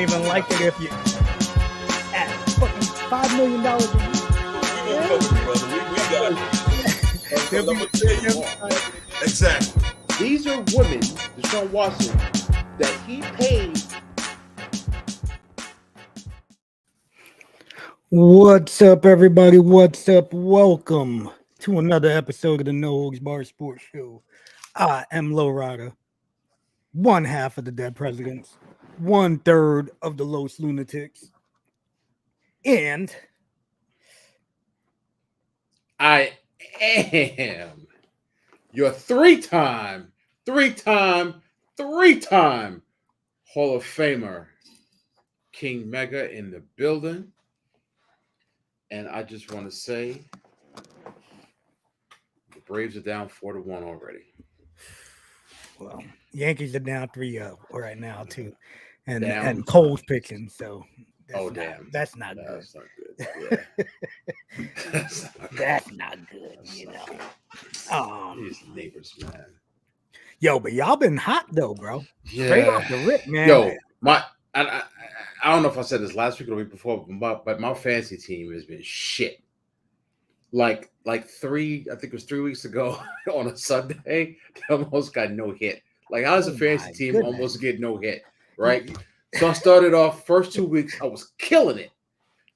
even like it if you at fucking $5 million a year. Exactly. These are women, Deshaun Watson, that he paid. What's up, everybody? What's up? Welcome to another episode of the No Holds Barred Sports Show. I am Lowrider, one half of the Dead Presidents, 1/3 of the Los Lunatics, and I am your three-time Hall of Famer, King Mega in the building. And I just want to say the Braves are down 4-1 already. well, Yankees are down 3-0 right now too, and Damn. Cole's pitching, so that's not good. That's not good. Yeah. That's not good. You know. These neighbors, man. Yo, but y'all been hot though, bro. Yeah. Straight off the rip, man. Yo, I don't know if I said this last week or the week before, but my fantasy team has been shit. Like I think it was 3 weeks ago on a Sunday, they almost got no hit. Like, how does a fantasy team almost get no hit, right? So I started off first 2 weeks, I was killing it,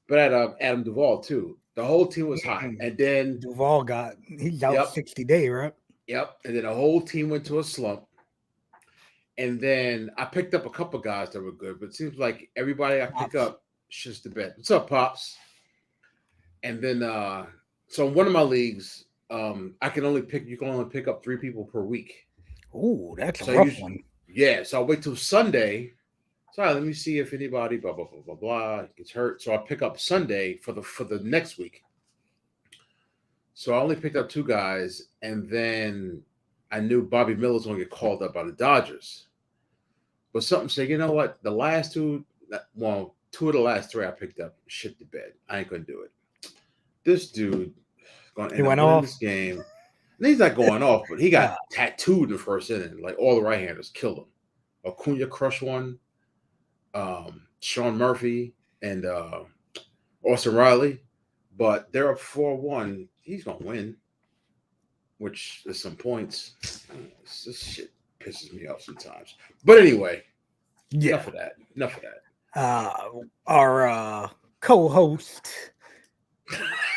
but I had Adam Duvall too. The whole team was hot, and then Duvall he's out 60 days, right? Yep, and then the whole team went to a slump. And then I picked up a couple guys that were good, but it seems like everybody I pick up shits the bed. What's up, Pops? And then so in one of my leagues, you can only pick up 3 people per week. Ooh, that's a rough one. Yeah, so I'll wait till Sunday. So let me see if anybody blah blah blah blah blah gets hurt. So I pick up Sunday for the next week. So I only picked up 2 guys, and then I knew Bobby Miller's going to get called up by the Dodgers. But something said, you know what? The last 2 of the last 3 I picked up shit the bed. I ain't going to do it. This dude going to end up winning this game. And he's not going off, but he got tattooed in the first inning. Like, all the right-handers killed him. Acuna crushed one. Sean Murphy and Austin Riley. But they're up 4-1. He's going to win, which is some points. This shit pisses me off sometimes. But anyway, enough of that. Our co-host,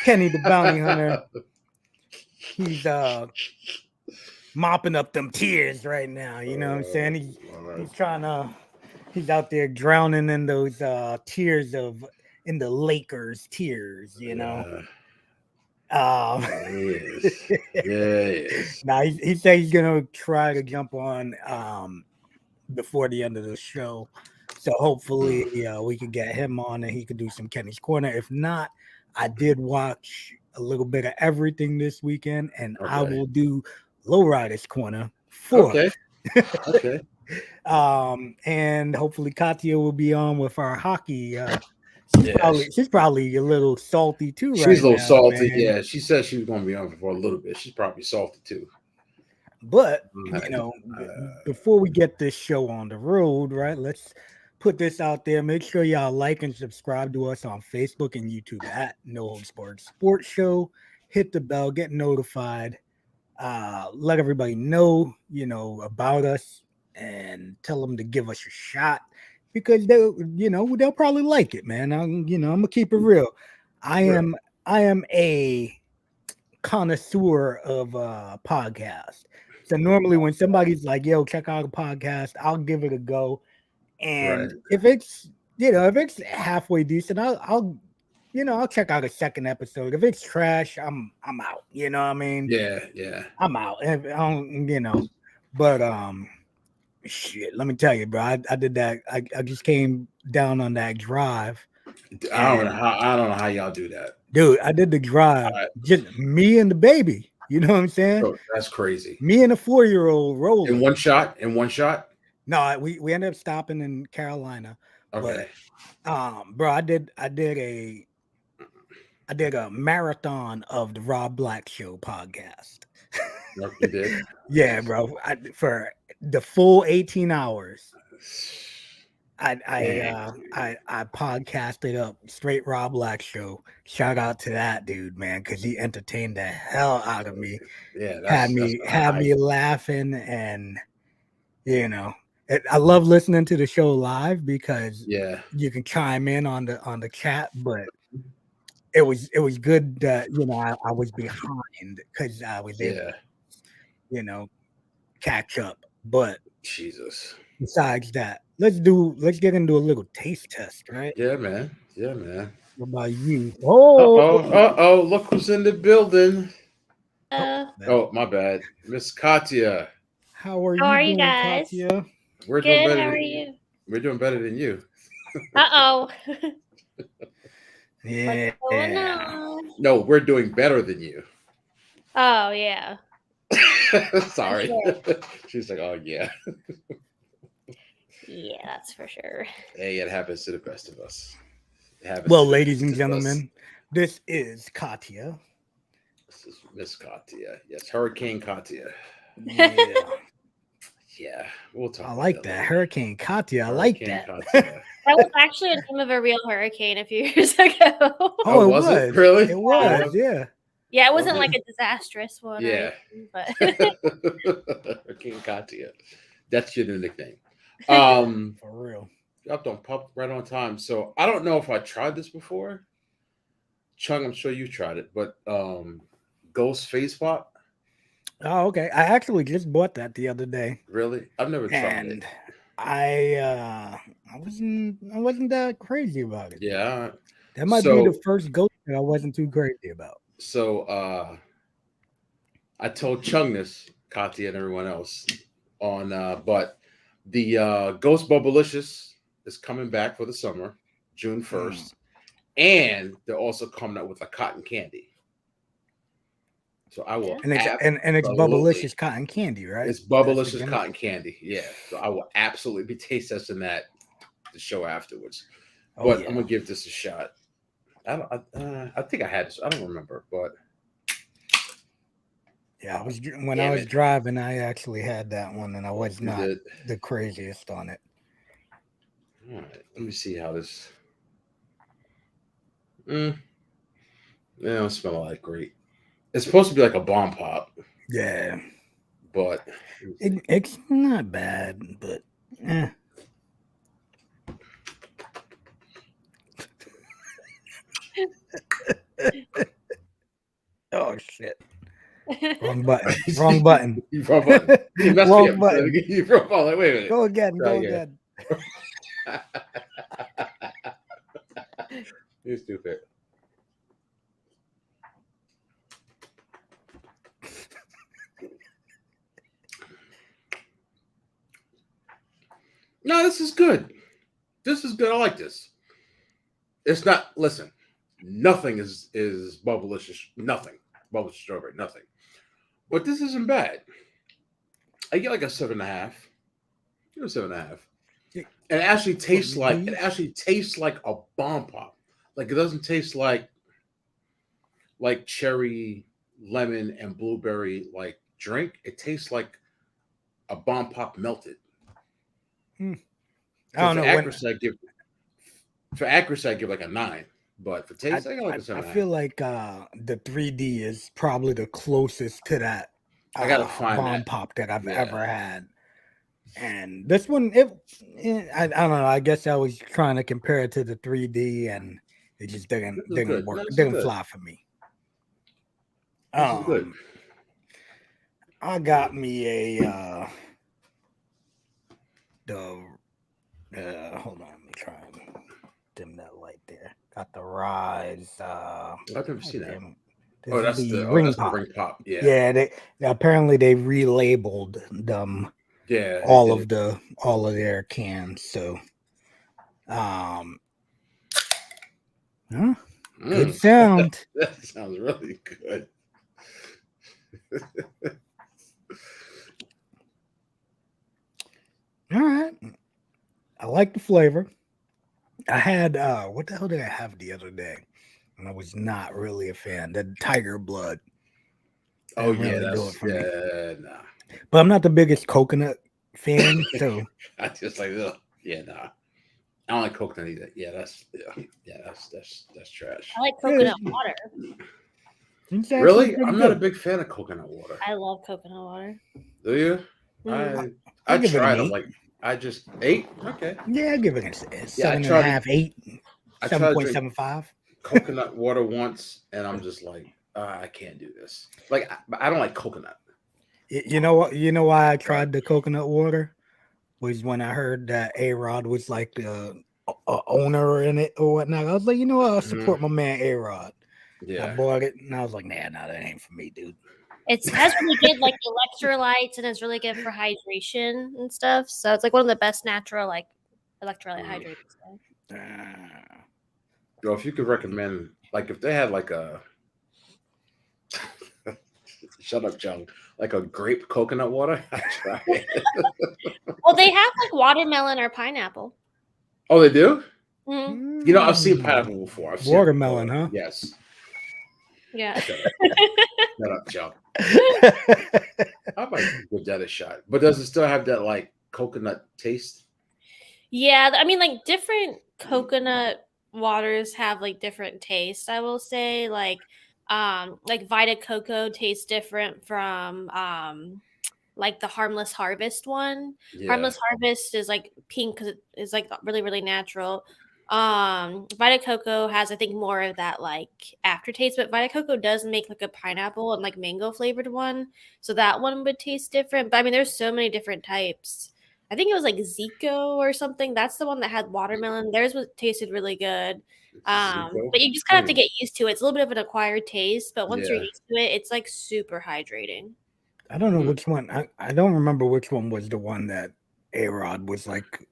Kenny the Bounty Hunter, he's mopping up them tears right now. You know what I'm saying? He's out there drowning in those tears in the Lakers' tears, you know. Yes. Now he said he's gonna try to jump on before the end of the show, so hopefully we could get him on and he could do some Kenny's Corner. If not, I did watch a little bit of everything this weekend, and I will do Lowrider's Corner for Okay. And hopefully Katya will be on with our hockey. She's probably a little salty too. She's a little salty. Man. Yeah, she said she was going to be on for a little bit. She's probably salty too. But before we get this show on the road, right? Let's put this out there. Make sure y'all like and subscribe to us on Facebook and YouTube at No Holds Barred Sports Show. Hit the bell, get notified. Let everybody know, about us, and tell them to give us a shot. Because they'll probably like it, man. I'm gonna keep it real. I am a connoisseur of podcasts. So normally when somebody's like, "Yo, check out a podcast," I'll give it a go. And if it's halfway decent, I'll check out a second episode. If it's trash, I'm out. You know what I mean? Yeah. I'm out. But shit, let me tell you, bro. I did that. I just came down on that drive. I don't know how y'all do that, dude. I did the drive, just me and the baby. You know what I'm saying? Oh, that's crazy. Me and a 4-year-old rolling in one shot. No, we ended up stopping in Carolina. Okay, but, bro, I did a marathon of the Rob Black Show podcast. You did? Yeah, bro. For the full 18 hours. I podcasted up Straight Rob Black Show. Shout out to that dude, man, because he entertained the hell out of me. Yeah, Had me laughing, and I love listening to the show live because you can chime in on the chat, but it was good that I was behind because I was able to catch up. But Jesus. Besides that, let's get into a little taste test, right? Yeah, man. Yeah, man. What about you? Oh, look who's in the building. Oh, my bad. Miss Katya. How are you doing, guys? Katya? We're good. doing better. How are you? We're doing better than you. Uh-oh. Yeah. What's going on? No, we're doing better than you. Oh, yeah. Sorry. Sure. She's like, oh, yeah. Yeah, that's for sure. Hey, it happens to the best of us. Well, ladies and gentlemen, this is Katya. This is Miss Katya. Yes, Hurricane Katya. Yeah. Yeah, we'll talk. I like that. Hurricane Katya. I like that. That was actually a name of a real hurricane a few years ago. Oh, it was. Really? It was, yeah. Yeah, it wasn't like a disastrous one. Yeah. But Hurricane Katya. That's your new nickname. For real. Up on pop right on time. So I don't know if I tried this before. Chung, I'm sure you tried it, but Ghost Face Pop. Oh, okay. I actually just bought that the other day. Really? I've never tried it. I wasn't that crazy about it. Yeah. That might be the first Ghost that I wasn't too crazy about. So I told Chung this, Katya and everyone else on but the Ghost Bubblicious is coming back for the summer, June 1st. And they're also coming out with a cotton candy. So I will, and it's Bubblicious cotton candy, right? It's Bubblicious cotton candy, yeah. So I will absolutely be taste testing that the show afterwards. But I'm gonna give this a shot. I think I had this. I don't remember, but yeah, I was driving. I actually had that one, and I was not the craziest on it. All right, let me see how this. They don't smell like great. It's supposed to be like a bomb pop. Yeah. But it's not bad, but oh shit. Wrong button. Wrong button. Wrong button. Wrong button. Wait a minute. Go again. You're stupid. No, this is good. This is good. I like this. It's not. Listen, nothing is Bubblicious. Nothing. Bubblicious strawberry. Nothing. But this isn't bad. I get like a 7.5. Give it a 7.5. And it actually tastes like a bomb pop. Like it doesn't taste like cherry, lemon, and blueberry like drink. It tastes like a bomb pop melted. I don't know. For accuracy, I give like a 9. But for taste, I got like a 7.5. I feel like the 3D is probably the closest to that. I gotta find bomb pop that I've ever had. And this one, I don't know. I guess I was trying to compare it to the 3D, and it just didn't work. It didn't fly for me. Good. I got me a hold on, let me try and dim that light there. Got the Rise. I've never seen that. That's the ring pop. Yeah. They apparently they relabeled them. Yeah, all of their cans. So, good sound. That sounds really good. All right. I like the flavor. I had what the hell did I have the other day? And I was not really a fan. The Tiger Blood. Oh yeah, nah. But I'm not the biggest coconut fan, so I just like, yeah, nah. I don't like coconut either. Yeah, that's trash. I like coconut water. It's actually Really? pretty I'm not a good. big fan of coconut water. I love coconut water. Do you? Mm. I give it an tried them. 8. Like I just 8. Okay. Yeah, I give it a Yeah, 7.5, 8, I tried to drink 7.75. coconut water once, and I'm just like, I can't do this. Like I don't like coconut. You know what? You know why I tried the coconut water was when I heard that A-Rod was like the owner in it or whatnot. I was like, you know what? I'll support my man A-Rod. Yeah. I bought it, and I was like, nah, that ain't for me, dude. It has really good like electrolytes, and it's really good for hydration and stuff. So it's like one of the best natural like electrolyte hydrators. Yo, if you could recommend, like, if they had like a shut up, Chung, like a grape coconut water, I try it. Well, they have like watermelon or pineapple. Oh, they do? Mm-hmm. You know, I've seen pineapple before. I've seen Watermelon, huh? Yes. Yeah. Shut up, Chung. I might give that a shot. But does it still have that like coconut taste? Yeah, I mean, like different coconut waters have like different tastes. I will say, like Vita Coco tastes different from like the Harmless Harvest one. Yeah. Harmless Harvest is like pink because it is like really really natural. Vita Coco has I think more of that like aftertaste, but Vita Coco does make like a pineapple and like mango flavored one, so that one would taste different. But I mean, there's so many different types. I think it was like Zico or something. That's the one that had watermelon. Theirs was tasted really good. Zico? But you just kind of have to get used to it. It's a little bit of an acquired taste, but once you're Yeah. used to it, it's like super hydrating. I don't know which one. I don't remember which one was the one that A-Rod was like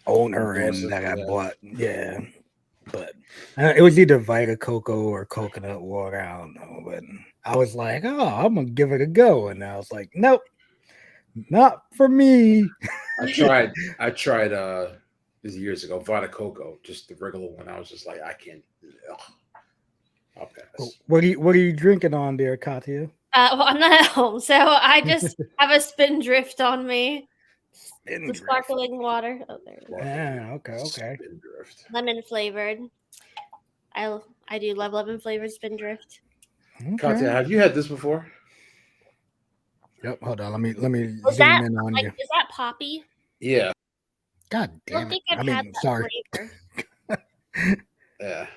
owner and that I bought. Yeah. But it was either Vita Coco or coconut water. I don't know. But I was like, oh, I'm going to give it a go. And I was like, nope, not for me. I tried this years ago, Vita Coco, just the regular one. I was just like, I can't. I'll pass. What are you drinking on there, Katya? Well, I'm not at home, so I just have a Spindrift on me. The sparkling water. Oh, there. Yeah, okay. Spindrift. Lemon flavored. I do love lemon flavored Spindrift. Okay. Katya, have you had this before? Yep. Hold on. Let me zoom in on you. Is that poppy? Yeah. God damn I don't think I've had that sorry. flavor. Yeah.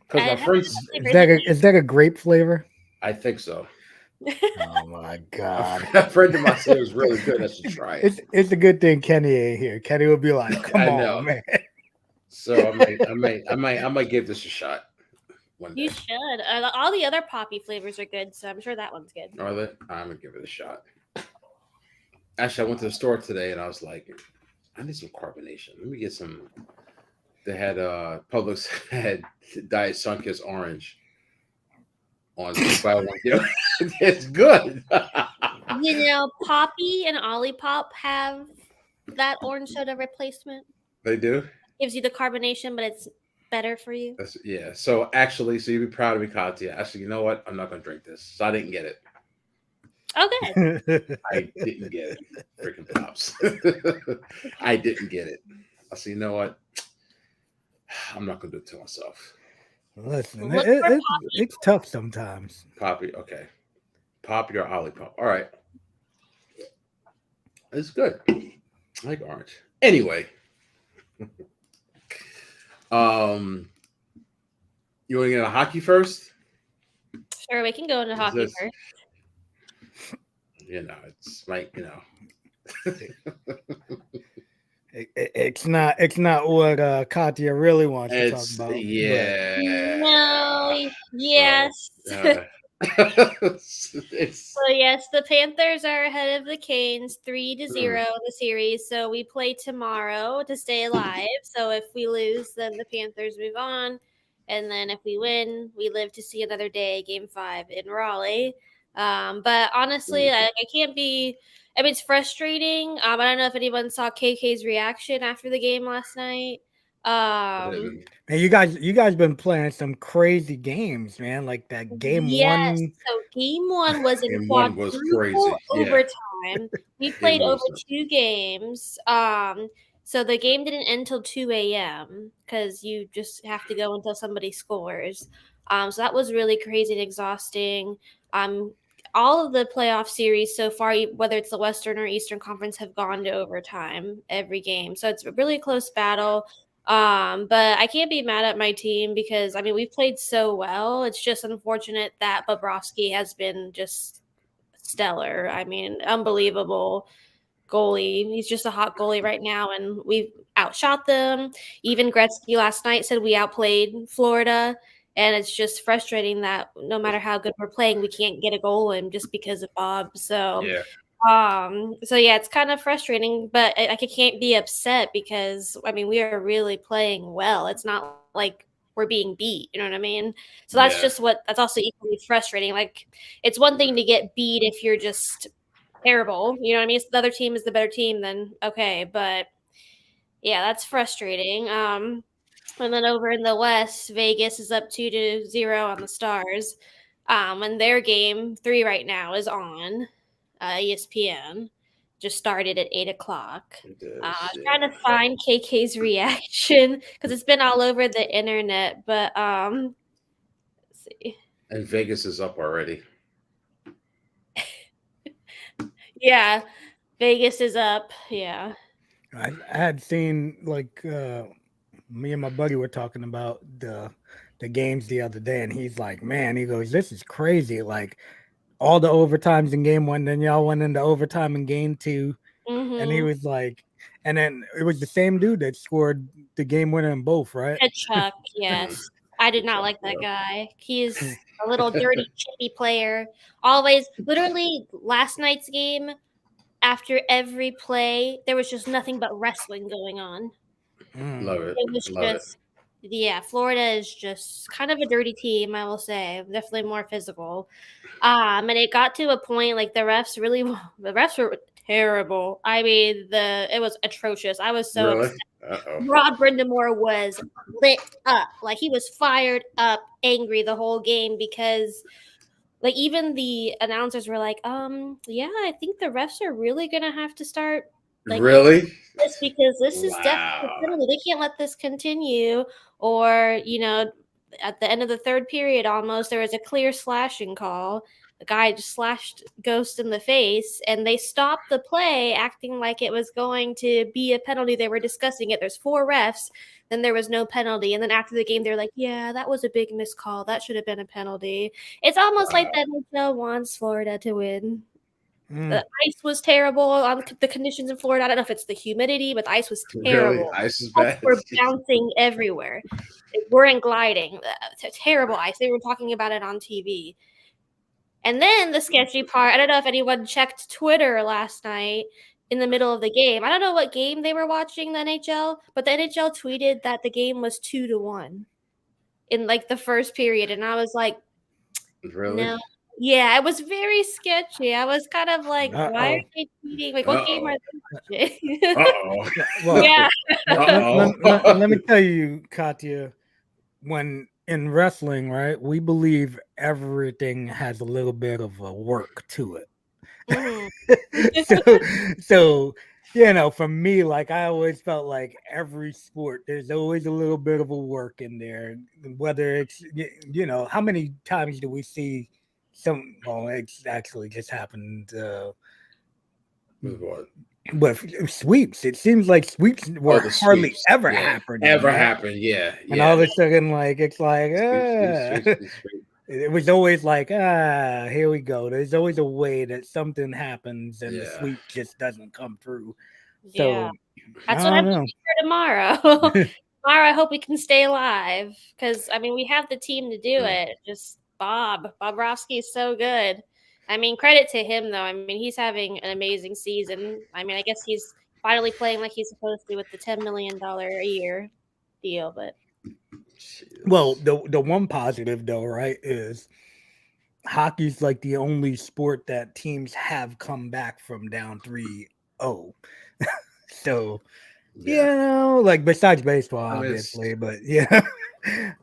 Because my friends, is that a grape flavor? I think so. Oh my god! A friend of mine said it was really good. I should try it. It's a good thing Kenny ain't here. Kenny will be like, "Come on, man." So I might give this a shot one day. You should. All the other poppy flavors are good, so I'm sure that one's good. Are they? I'm gonna give it a shot. Actually, I went to the store today and I was like, I need some carbonation. Let me get some. They had Publix had Diet Sunkist Orange on buy one get one. It's good. You know, Poppy and Olipop have that orange soda replacement. They do. Gives you the carbonation, but it's better for you. Yeah. So actually, so you'd be proud of me, Katya. Actually, you know what? I'm not gonna drink this. So I didn't get it. Okay. I didn't get it. Freaking pops. I didn't get it. I said, you know what? I'm not gonna do it to myself. Listen, it's tough sometimes. Poppy, okay. Poppy or Olipop. All right. It's good. I like orange. Anyway. You want to get into hockey first? Sure, we can go into hockey first. You know, it's like, you know. It's not what Katya really wants to talk about. Yeah. No. Yes. So, so yes, the Panthers are ahead of the Canes 3-0 in the series. So we play tomorrow to stay alive. So if we lose, then the Panthers move on, and then if we win, we live to see another day. Game 5 in Raleigh. But honestly, I can't be. I mean, it's frustrating. I don't know if anyone saw KK's reaction after the game last night. And you guys been playing some crazy games, man. Like that game 1. So game 1 was in quadruple overtime. We played over 2 games. So the game didn't end until 2 a.m. because you just have to go until somebody scores. So that was really crazy and exhausting. Um, all of the playoff series so far, whether it's the Western or Eastern Conference, have gone to overtime every game. So it's a really close battle. But I can't be mad at my team because, I mean, we've played so well. It's just unfortunate that Bobrovsky has been just stellar. I mean, unbelievable goalie. He's just a hot goalie right now, and we've outshot them. Even Gretzky last night said we outplayed Florida, and it's just frustrating that no matter how good we're playing, we can't get a goal in just because of Bob. So, Yeah. so yeah, it's kind of frustrating, but I can't be upset because I mean we are really playing well. It's not like we're being beat. You know what I mean? So that's Yeah. just that's also equally frustrating. Like it's one thing to get beat if you're just terrible. You know what I mean? If the other team is the better team, then okay. But yeah, that's frustrating. And then over in the West, Vegas is up 2-0 on the Stars. And their game 3 right now is on ESPN. Just started at 8 o'clock. I was trying to find KK's reaction because it's been all over the internet. But let's see. And Vegas is up already. Yeah, Vegas is up. Yeah. I had seen like me and my buddy were talking about the games the other day, and he's like, "Man," he goes, "This is crazy! Like all the overtimes in game one, then y'all went into overtime in game two." And he Mm-hmm. was like, and then it was the same dude that scored the game winner in both, right? Chuck, yes. I did not like that guy. He's a little dirty, chippy player. Always, literally, last night's game, after every play, there was just nothing but wrestling going on. Love it. It was Love just, yeah, Florida is just kind of a dirty team, I will say. Definitely more physical. And it got to a point like the refs were terrible. I mean, it was atrocious. I was it. so Really? upset. Uh-oh. Rod Brindamore was lit up. Like he was fired up, angry the whole game because like even the announcers were like, yeah, I think the refs are really gonna have to start like looking Really? at this because this is definitely Wow. a penalty. They can't let this continue. Or, at the end of the third period almost, there was a clear slashing call. The guy just slashed Ghost in the face, and they stopped the play, acting like it was going to be a penalty. They were discussing it. There's 4 refs, then there was no penalty. And then after the game, they're like, yeah, that was a big missed call. That should have been a penalty. It's almost like the NHL wants Florida to win. The ice was terrible on the conditions in Florida. I don't know if it's the humidity, but the ice was Really? terrible. Ice is Pucks bad. were bouncing everywhere. They weren't gliding. Terrible ice. They were talking about it on TV. And then the sketchy part, I don't know if anyone checked Twitter last night in the middle of the game. I don't know what game they were watching, the NHL, but the NHL tweeted that the game was 2-1 in like the first period. And I was like, Really? no. Yeah, it was very sketchy. I was kind of like, why are Uh-oh. they tweeting? Like, what game are they watching? Uh-oh. Well, Yeah. let me tell you, Katya, when in wrestling, right, we believe everything has a little bit of a work to it. Mhm. so for me, like I always felt like every sport, there's always a little bit of a work in there. Whether it's how many times do we see it's actually just happened With what? with sweeps. It seems like sweeps were the hardly sweeps. ever Yeah. happening. Ever right? happened, yeah. And all of Yeah. a sudden, like it's like Sweep. it was always like, here we go. There's always a way that something happens and the Yeah. sweep just doesn't come through. Yeah. So That's I what I'm don't know. looking for tomorrow. Tomorrow, I hope we can stay alive because, I mean, we have the team to do it. Just Bobrovsky is so good. I mean, credit to him, though. I mean, he's having an amazing season. I mean, I guess he's finally playing like he's supposed to with the $10 million a year deal, but Well, the one positive though, right, is hockey's like the only sport that teams have come back from down 3-0. So like besides baseball, I mean, obviously, but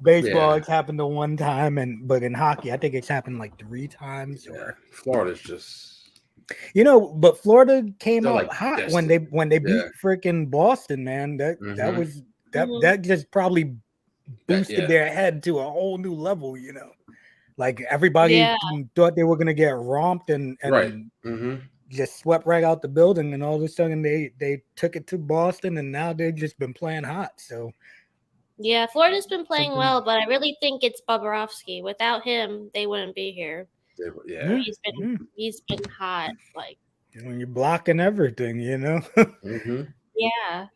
baseball it's happened to one time, but in hockey, I think it's happened like 3 times. Or Florida's just But Florida came They're out like hot destined. when they beat Yeah. freaking Boston, man. That Mhm. was that just probably boosted Yeah. their head to a whole new level, Like everybody Yeah. thought they were gonna get romped and Right. Mhm. just swept right out the building, and all of a sudden they took it to Boston, and now they've just been playing hot. So Yeah, Florida's been playing something. well, but I really think it's Bobrovsky. Without him, they wouldn't be here. Yeah. He's been hot. Like, When you're blocking everything, Mhm. yeah.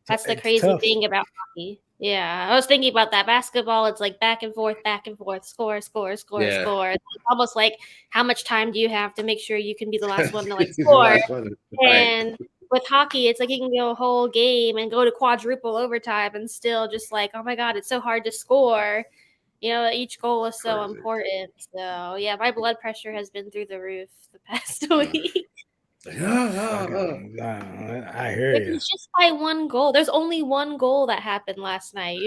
That's the it's crazy tough. thing about hockey. Yeah, I was thinking about that. Basketball, it's like back and forth, score, score, score, Yeah. score. It's almost like how much time do you have to make sure you can be the last one to like The score? last one. Right. And with hockey, it's like you can go a whole game and go to quadruple overtime and still just like, oh my God, it's so hard to score. Each goal is so Crazy. important. So yeah, my blood pressure has been through the roof the past week. I hear you. It's just by one goal. There's only one goal that happened last night,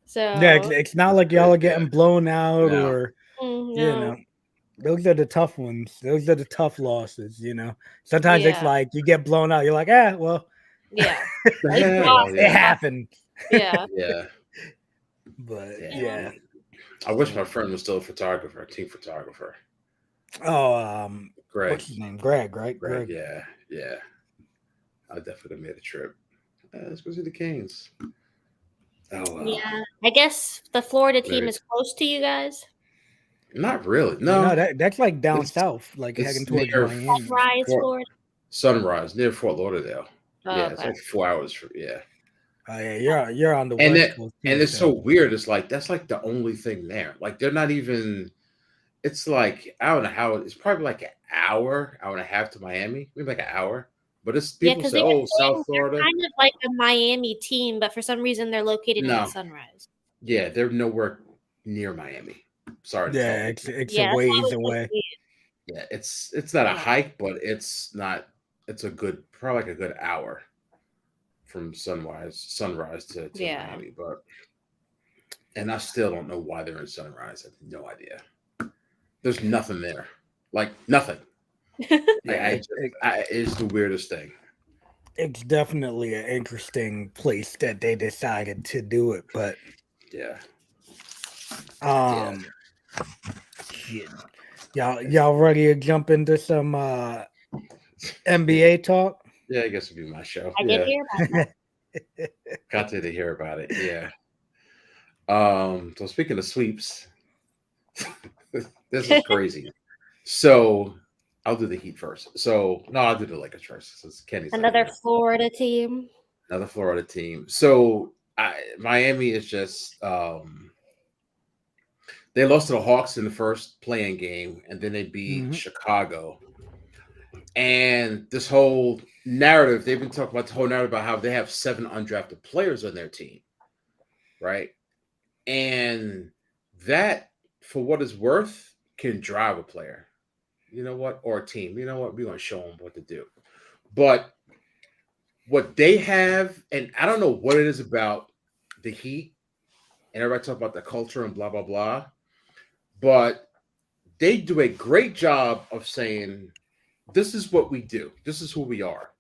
So Yeah, it's not like y'all are getting blown out No. or no. those are the tough ones. Those are the tough losses. Sometimes it's Yeah. like you get blown out. You're like, well, Yeah. it happened. Yeah. Yeah. But Yeah. I wish my friend was still a photographer, a team photographer. Oh, Greg. What's his name? Greg, right? Greg. Yeah. I definitely made a trip. Let's go see the Canes. Oh well. Yeah. I guess the Florida team is close to you guys. Not really. No. That's like down south, like heading towards Miami. Sunrise, Florida. Sunrise near Fort Lauderdale. Oh, yeah, it's like 4 hours from Oh yeah, you're on the West Coast. And it's so weird. It's like that's like the only thing there. Like they're not even. It's like I don't know how it's probably like an hour and a half to Miami, maybe like an hour. But it's people say, "Oh, South Florida." They're kind of like a Miami team, but for some reason they're located in Sunrise. Yeah, they're nowhere near Miami. Sorry to tell you. It's a ways away. Yeah, it's not a hike, but it's not. It's probably like a good hour from sunrise to Miami. But and I still don't know why they're in Sunrise. I have no idea. There's nothing there, like nothing. It's the weirdest thing. It's definitely an interesting place that they decided to do it, but yeah. Shit. Y'all ready to jump into some NBA talk? Yeah, I guess it'd be my show. I did hear about that. Got to hear about it. Yeah. So speaking of sweeps, this is crazy. So I'll do the Heat first. So no, I'll do the Lakers first. Since Kenny's another Florida team. Another Florida team. So Miami is just they lost to the Hawks in the first playing game, and then they beat Chicago. And this whole narrative, they've been talking about the whole narrative about how they have 7 undrafted players on their team, right? And that, for what it's worth, can drive a player. You know what? Or a team. You know what? We're going to show them what to do. But what they have, and I don't know what it is about the Heat, and everybody talk about the culture and blah, blah, blah, but they do a great job of saying, this is what we do. This is who we are.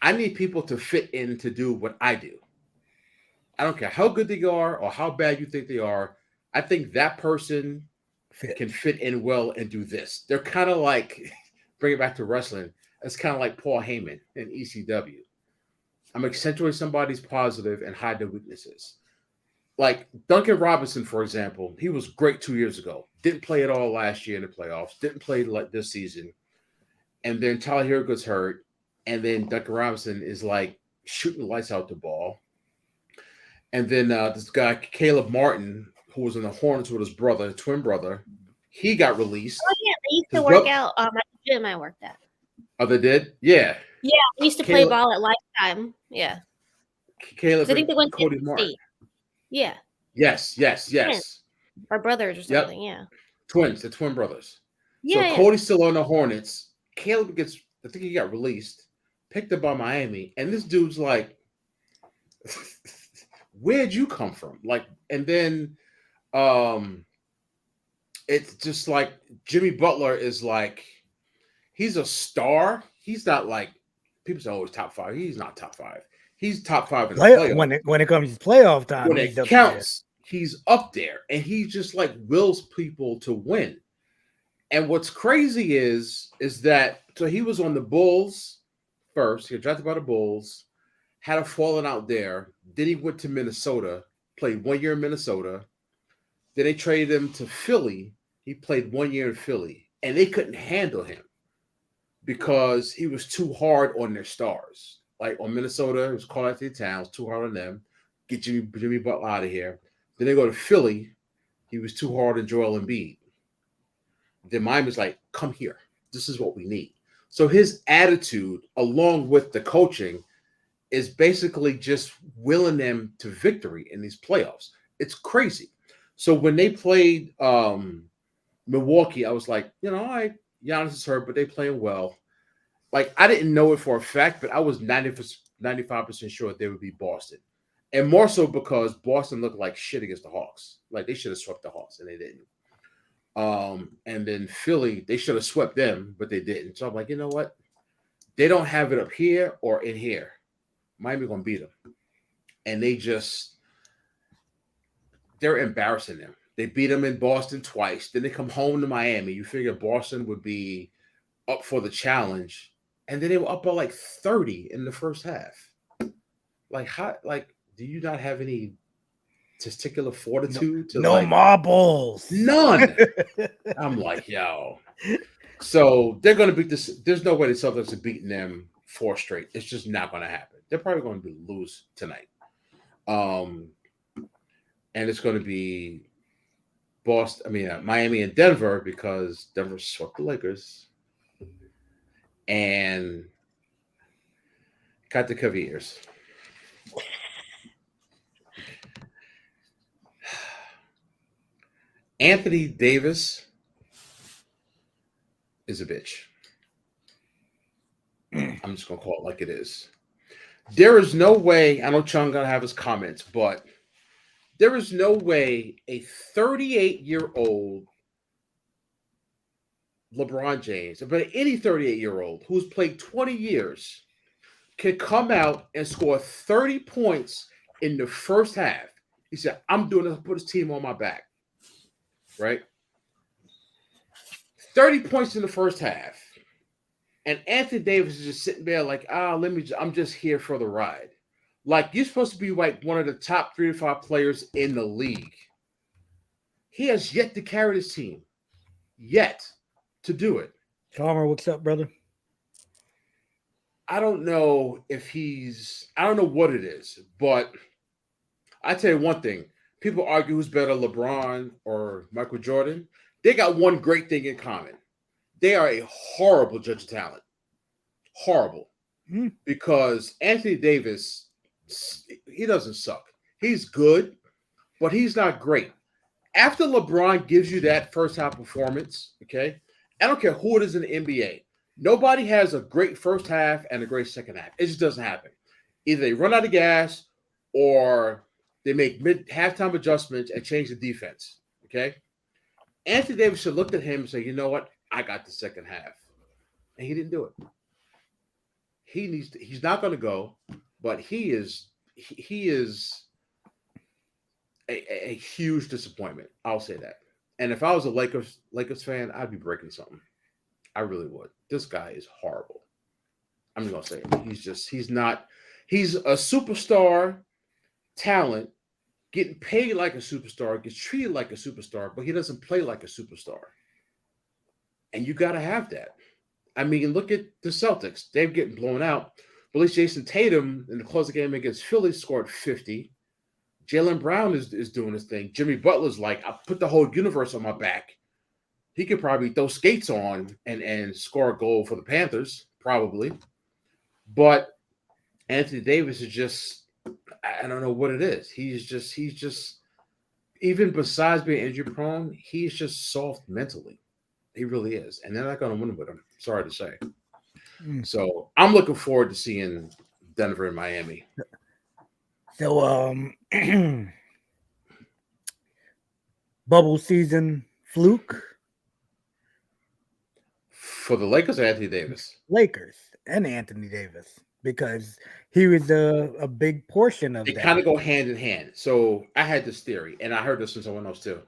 I need people to fit in to do what I do. I don't care how good they are or how bad you think they are. I think that person can fit in well and do this. They're kind of like, bring it back to wrestling, it's kind of like Paul Heyman in ECW. I'm accentuating somebody's positive and hide their weaknesses. Like Duncan Robinson, for example, he was great 2 years ago. Didn't play at all last year in the playoffs. Didn't play like this season. And then Tyler Hero gets hurt. And then Duncan Robinson is like shooting lights out the ball. And then this guy, Caleb Martin, who was in the Hornets with his brother, twin brother, he got released. Oh, yeah. They used to work out at the gym I worked at. Oh, they did? Yeah. Yeah. We used to play ball at Lifetime. Yeah. Caleb I think they went Cody to Martin. State. Yeah. Yes. Our brothers or something, yeah. Twins, the twin brothers. Yeah. So Cody's still on the Hornets. Caleb gets, I think he got released, picked up by Miami, and this dude's like, where'd you come from? Like, and then it's just like Jimmy Butler is like, he's a star. He's not like people say, "Oh, he's top 5." He's not top 5. He's top 5 in the playoffs. When it comes to playoff time, When he's it up counts, he's up there, and he just like wills people to win. And what's crazy is that so he was on the Bulls first. He got drafted by the Bulls, had a falling out there. Then he went to Minnesota, played 1 year in Minnesota. Then they traded him to Philly. He played 1 year in Philly, and they couldn't handle him because he was too hard on their stars. Like on Minnesota, it was Karl Anthony Towns, too hard on them. Get Jimmy Butler out of here. Then they go to Philly. He was too hard on Joel Embiid. Then Miami's like, come here. This is what we need. So his attitude, along with the coaching, is basically just willing them to victory in these playoffs. It's crazy. So when they played Milwaukee, I was like, Giannis is hurt, but they playing well. Like, I didn't know it for a fact, but I was 95% sure they would be Boston. And more so because Boston looked like shit against the Hawks. Like, they should have swept the Hawks, and they didn't. And then Philly, they should have swept them, but they didn't. So I'm like, you know what? They don't have it up here or in here. Miami going to beat them. And they're embarrassing them. They beat them in Boston twice. Then they come home to Miami. You figure Boston would be up for the challenge. And then they were up by like 30 in the first half. Like, do you not have any testicular fortitude? No marbles. None. I'm like, yo. So they're going to beat this. There's no way the Celtics are beating them 4 straight. It's just not going to happen. They're probably going to lose tonight. And it's going to be Miami and Denver because Denver swept the Lakers and got the Cavaliers. Anthony Davis is a bitch. I'm just going to call it like it is. There is no way, I know Chung going to have his comments, but there is no way a 38-year-old LeBron James, but any 38-year-old who's played 20 years can come out and score 30 points in the first half. He said, I'm doing this to put his team on my back. Right? 30 points in the first half. And Anthony Davis is just sitting there like, I'm just here for the ride. Like, you're supposed to be like one of the top 3 to 5 players in the league. He has yet to carry this team. Yet to do it. Palmer, what's up, brother? I don't know what it is, but I tell you one thing. People argue who's better, LeBron or Michael Jordan. They got one great thing in common. They are a horrible judge of talent. Horrible. Because Anthony Davis, he doesn't suck. He's good, but he's not great. After LeBron gives you that first half performance, okay, I don't care who it is in the NBA. Nobody has a great first half and a great second half. It just doesn't happen. Either they run out of gas or they make halftime adjustments and change the defense, okay? Anthony Davis should look at him and say, you know what? I got the second half. And he didn't do it. He's not going to go, but he is a huge disappointment. I'll say that. And if I was a Lakers fan, I'd be breaking something. I really would. This guy is horrible. I'm just going to say it. He's a superstar talent, getting paid like a superstar, gets treated like a superstar, but he doesn't play like a superstar. And you got to have that. I mean, look at the Celtics. They're getting blown out. But at least Jason Tatum in the closing game against Philly scored 50. Jaylen Brown is doing his thing. Jimmy Butler's like, I put the whole universe on my back. He could probably throw skates on and score a goal for the Panthers, probably. But Anthony Davis is just, I don't know what it is. He's just, even besides being injury prone, he's just soft mentally. He really is. And they're not going to win with him. Sorry to say. So I'm looking forward to seeing Denver and Miami. So, bubble season fluke? For the Lakers or Anthony Davis? Lakers and Anthony Davis, because he was a big portion of They that. kind of go hand in hand. So I had this theory, and I heard this from someone else too.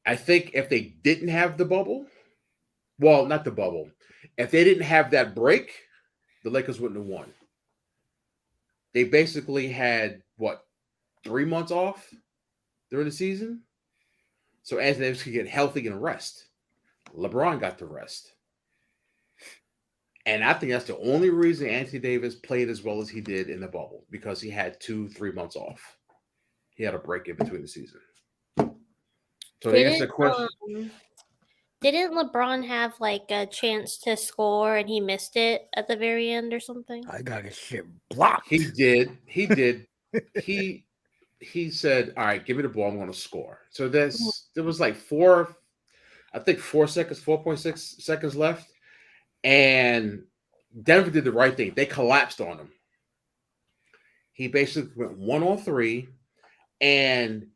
I think if they didn't have the bubble, well, not the bubble, if they didn't have that break, the Lakers wouldn't have won. They basically had, 3 months off during the season? So Anthony Davis could get healthy and rest. LeBron got to rest. And I think that's the only reason Anthony Davis played as well as he did in the bubble, because he had 2-3 months off. He had a break in between the season. So to answer the question, didn't LeBron have like a chance to score and he missed it at the very end or something? I got his shit blocked. He did. He said, "All right, give me the ball. I'm going to score." So there was like 4.6 seconds left, and Denver did the right thing. They collapsed on him. He basically went 1-on-3, and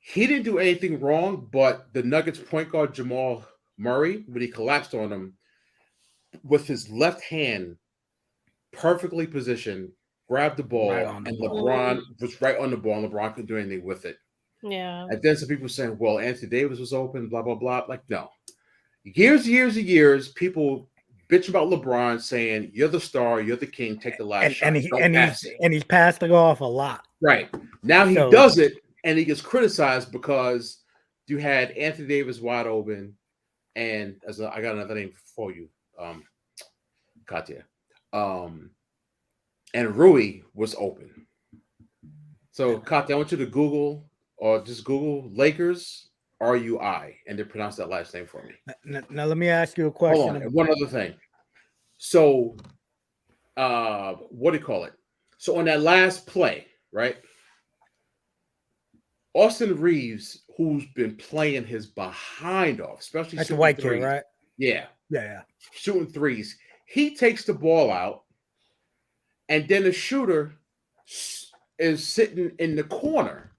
he didn't do anything wrong. But the Nuggets point guard Jamal Murray, when he collapsed on him, with his left hand perfectly positioned, grabbed the ball, and LeBron was right on the ball, and LeBron couldn't do anything with it. Yeah. And then some people saying, well, Anthony Davis was open, blah, blah, blah. Like, no. Years, people bitch about LeBron saying, you're the star, you're the king, take the last shot. He's passed it off a lot. Right. Now he does it, and he gets criticized because you had Anthony Davis wide open, and I got another name for you, Katya. And Rui was open. So, Katya, I want you to Google, or just Google Lakers RUI, and then pronounce that last name for me. Now let me ask you a question. Hold on. And one other thing. So, what do you call it? So, on that last play, right? Austin Reeves, who's been playing his behind off, especially that's the white kid, right? Yeah. Yeah. Shooting threes. He takes the ball out, and then the shooter is sitting in the corner.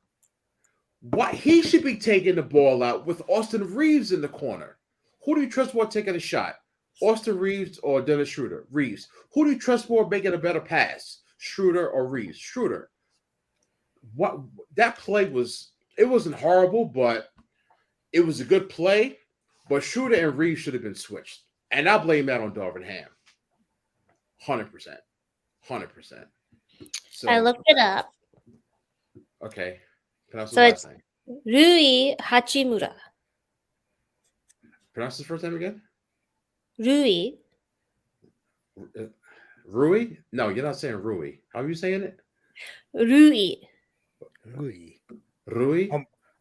Why he should be taking the ball out with Austin Reeves in the corner? Who do you trust more taking a shot? Austin Reeves or Dennis Schroeder? Reeves. Who do you trust more making a better pass? Schroeder or Reeves? Schroeder. What that play was, it wasn't horrible, but it was a good play. But Schroeder and Reeves should have been switched. And I blame that on Darvin Ham. 100%. So, I looked it up. Okay. So it's Rui Hachimura. Pronounce his first name again? Rui. Rui? No, you're not saying Rui. How are you saying it? Rui?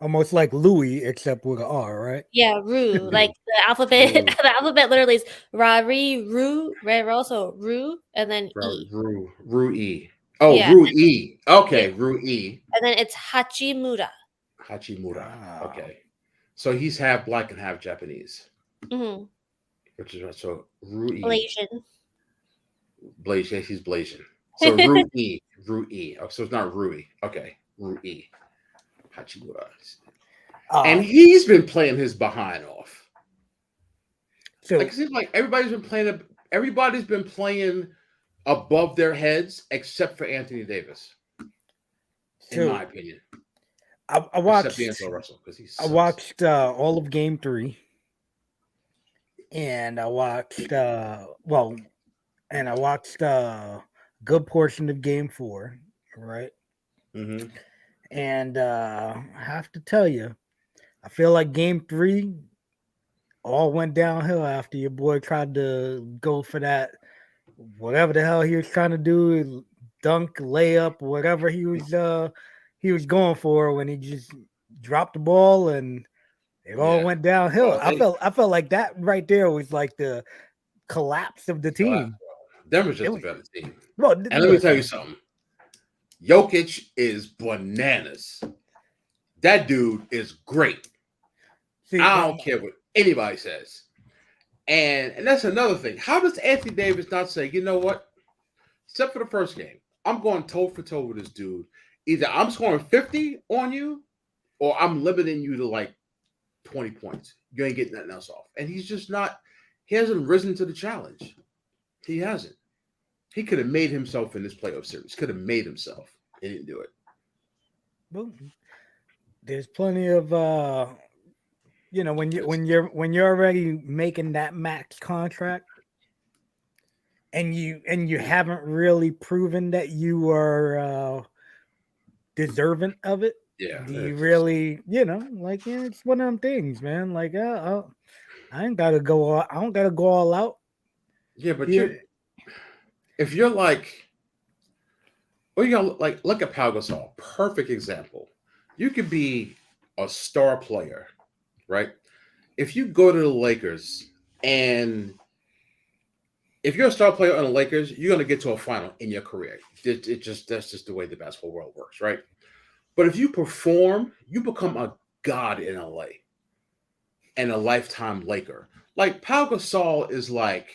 Almost like Louis, except with an R, right? Yeah, Ru. Like the alphabet. The alphabet literally is Rari, Ru, also Ru, and then E. Rui. Oh, yeah. Rui. Okay, yeah. Rui. And then it's Hachimura. Okay. So he's half black and half Japanese. Mm-hmm. Which is so Rui. Blasian. He's Blasian. So Rui. Oh, so it's not Rui. Okay. Rui. Hachimura. And he's been playing his behind off. So it seems like everybody's been playing above their heads except for Anthony Davis. In my opinion. I watched all of Game 3, and I watched a good portion of Game 4, right? Mm-hmm. And I have to tell you, I feel like Game 3 all went downhill after your boy tried to go for that, whatever the hell he was trying to do, dunk, layup, whatever he was going for, when he just dropped the ball and it all went downhill. I felt like that right there was like the collapse of the team. Denver's just a better team. Well, and let me tell you something. Jokic is bananas. That dude is great. I don't care what anybody says. And that's another thing. How does Anthony Davis not say, you know what? Except for the first game, I'm going toe for toe with this dude. Either I'm scoring 50 on you, or I'm limiting you to like 20 points. You ain't getting nothing else off. And he's just not. He hasn't risen to the challenge. He hasn't. He could have made himself in this playoff series. Could have made himself. He didn't do it. Well, there's plenty of when you're already making that max contract and you haven't really proven that you are deserving of it. Yeah. Do you really, it's one of them things, man. Like, I ain't gotta go. I don't gotta go all out. Yeah, but if you're like, well, you know, like look at Pau Gasol, perfect example. You could be a star player, right? If you go to the Lakers and if you're a star player on the Lakers, you're going to get to a final in your career. That's just the way the basketball world works, right? But if you perform, you become a god in LA and a lifetime Laker. Like Pau Gasol is like,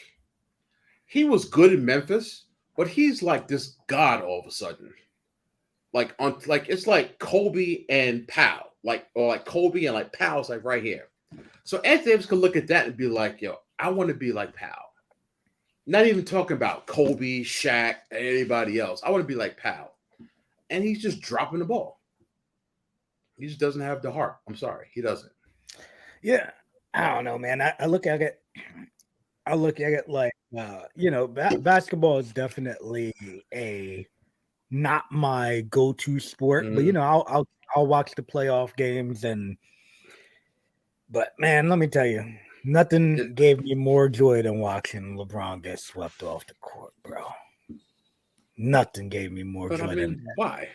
he was good in Memphis, but he's like this god all of a sudden. It's like Kobe and Pau, or like Kobe and like Pau's like right here. So Anthony Davis could look at that and be like, yo, I want to be like Pau. Not even talking about Kobe, Shaq, and anybody else. I want to be like Pau. And he's just dropping the ball. He just doesn't have the heart. I'm sorry. He doesn't. Yeah. I don't know, man. I look at it. Like, basketball is definitely not my go-to sport, but I'll watch the playoff games but man, let me tell you, nothing gave me more joy than watching LeBron get swept off the court, bro. Nothing gave me more joy than that. Why?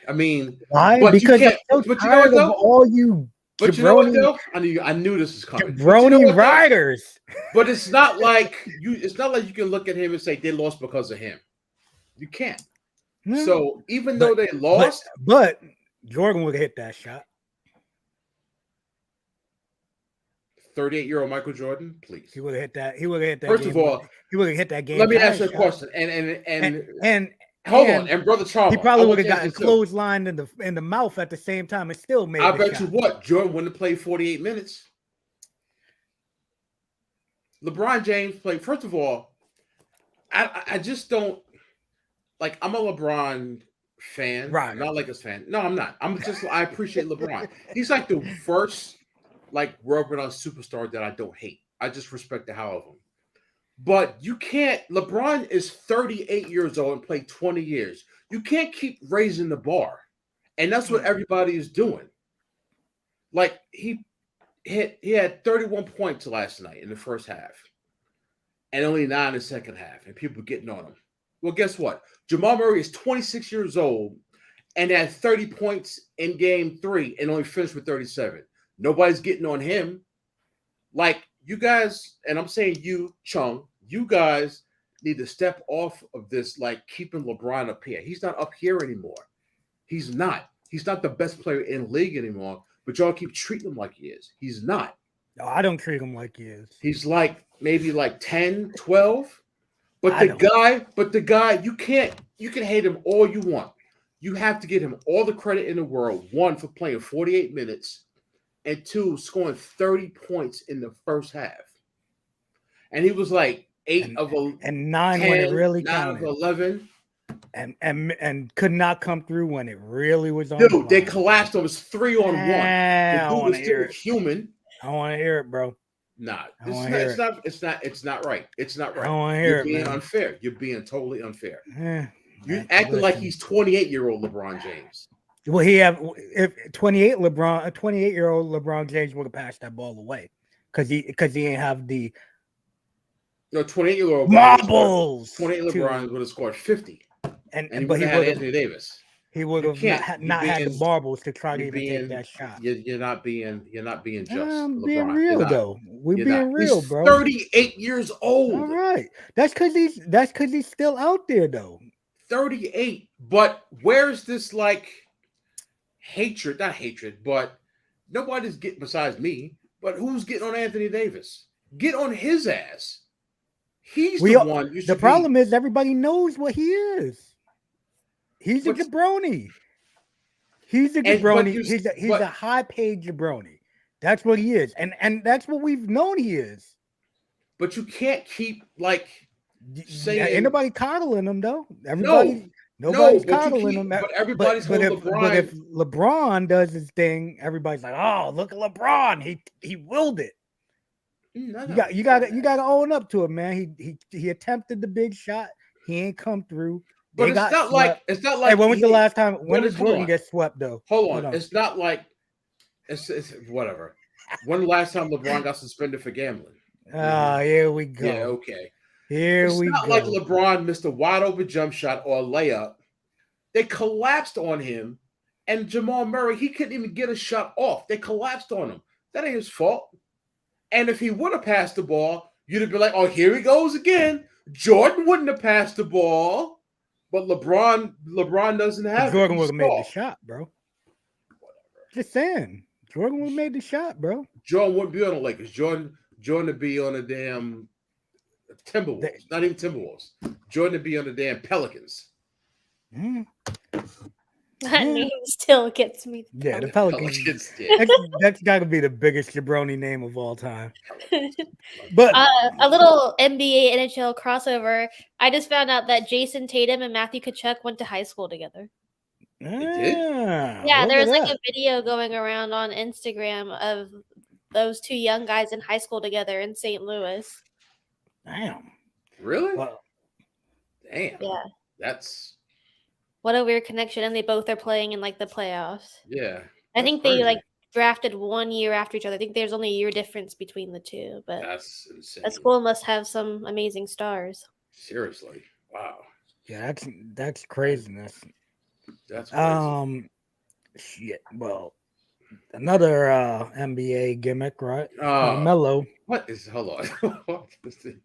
Why? Because I'm so tired of all you. But you know what though? I knew this was coming. Jabroni riders. But it's not like you can look at him and say they lost because of him. You can't. No. So even though they lost, but Jordan would have hit that shot. 38-year-old Michael Jordan, please. He would have hit that. He would have hit that. First of all, he would have hit that game. Let me ask you a question. And hold on, and Brother Charles, he probably would have gotten clotheslined in the mouth at the same time and still made. I bet you what, Jordan wouldn't have played 48 minutes. LeBron James played. First of all, I just don't like. I'm a LeBron fan, right? Not like Lakers fan. No, I'm not. I appreciate LeBron. He's like the first world-renowned superstar that I don't hate. I just respect the hell of him. But you can't. LeBron is 38 years old and played 20 years. You can't keep raising the bar, and that's what everybody is doing. Like he had 31 points last night in the first half, and only 9 in the second half, and people getting on him. Well, guess what? Jamal Murray is 26 years old and had 30 points in game 3 and only finished with 37. Nobody's getting on him. Like, you guys, and I'm saying you, Chung, you guys need to step off of this, like, keeping LeBron up here. He's not up here anymore. He's not. He's not the best player in the league anymore, but y'all keep treating him like he is. He's not. No, I don't treat him like he is. He's maybe 10, 12. But the guy, you can hate him all you want. You have to give him all the credit in the world. 1, for playing 48 minutes. And 2, scoring 30 points in the first half. And he was 8 of 10, and 9 when it really 9 counted. of 11. And could not come through when it really was on. Dude, they collapsed. It was 3-on-1. The dude was still human. I want to hear it, bro. Nah, it's not right. It's not right. I don't want to hear You're being man. unfair. You're being totally unfair. You're acting like he's 28-year-old LeBron James. Well, if 28-year-old LeBron James would have passed that ball away because he ain't have the 28-year-old marbles. 28 LeBron would have scored 50, but he had Anthony Davis. He would have not had the marbles to try to even take that shot. You're not being just. I'm LeBron. being real though. We're being real, bro. 38 years old. All right, that's because he's still out there though. 38, but where's this hatred? Not hatred, but nobody's getting besides me. But who's getting on Anthony Davis? Get on his ass. He's the one. The problem is everybody knows what he is. He's a jabroni. He's a jabroni. He's a high-paid jabroni. That's what he is, and that's what we've known he is. but you can't keep like saying ain't nobody coddling him though. no, Nobody's but you coddling keep, him. but everybody's calling But if LeBron. LeBron does his thing, everybody's like, "Oh, look at LeBron. He willed it." You got to own up to it, man. He attempted the big shot. He ain't come through. But They it's got not swept. like Hey, when was the last time? When did Jordan hold on. get swept though? Hold on. It's not like it's whatever. When the last time LeBron got suspended for gambling? Here we go. Yeah, okay. It's not like LeBron missed a wide open jump shot or a layup. They collapsed on him, and Jamal Murray, he couldn't even get a shot off. They collapsed on him. That ain't his fault. And if he would have passed the ball, you'd have been like, "Oh, here he goes again." Jordan wouldn't have passed the ball, but LeBron doesn't have Jordan it. would have made the shot, bro. Whatever. Just saying, Jordan would have made the shot, bro. Jordan wouldn't be on the Lakers. Jordan would be on the damn Timberwolves. Not even Timberwolves. Jordan would be on the damn Pelicans. That name still gets me. Yeah, the Pelicans. That's got to be the biggest jabroni name of all time. But a little NBA NHL crossover. I just found out that Jason Tatum and Matthew Tkachuk went to high school together. They did? Yeah, there's like a video going around on Instagram of those two young guys in high school together in St. Louis. Damn. Really? Well, damn. Yeah. That's what a weird connection, and they both are playing in like the playoffs. Yeah. I think they like drafted 1 year after each other. I think there's only a year difference between the two, but that's insane. That school must have some amazing stars. Seriously. Wow. Yeah, that's craziness. That's crazy. Shit. Well, another NBA gimmick, right? Carmelo. What is hold on. What is it?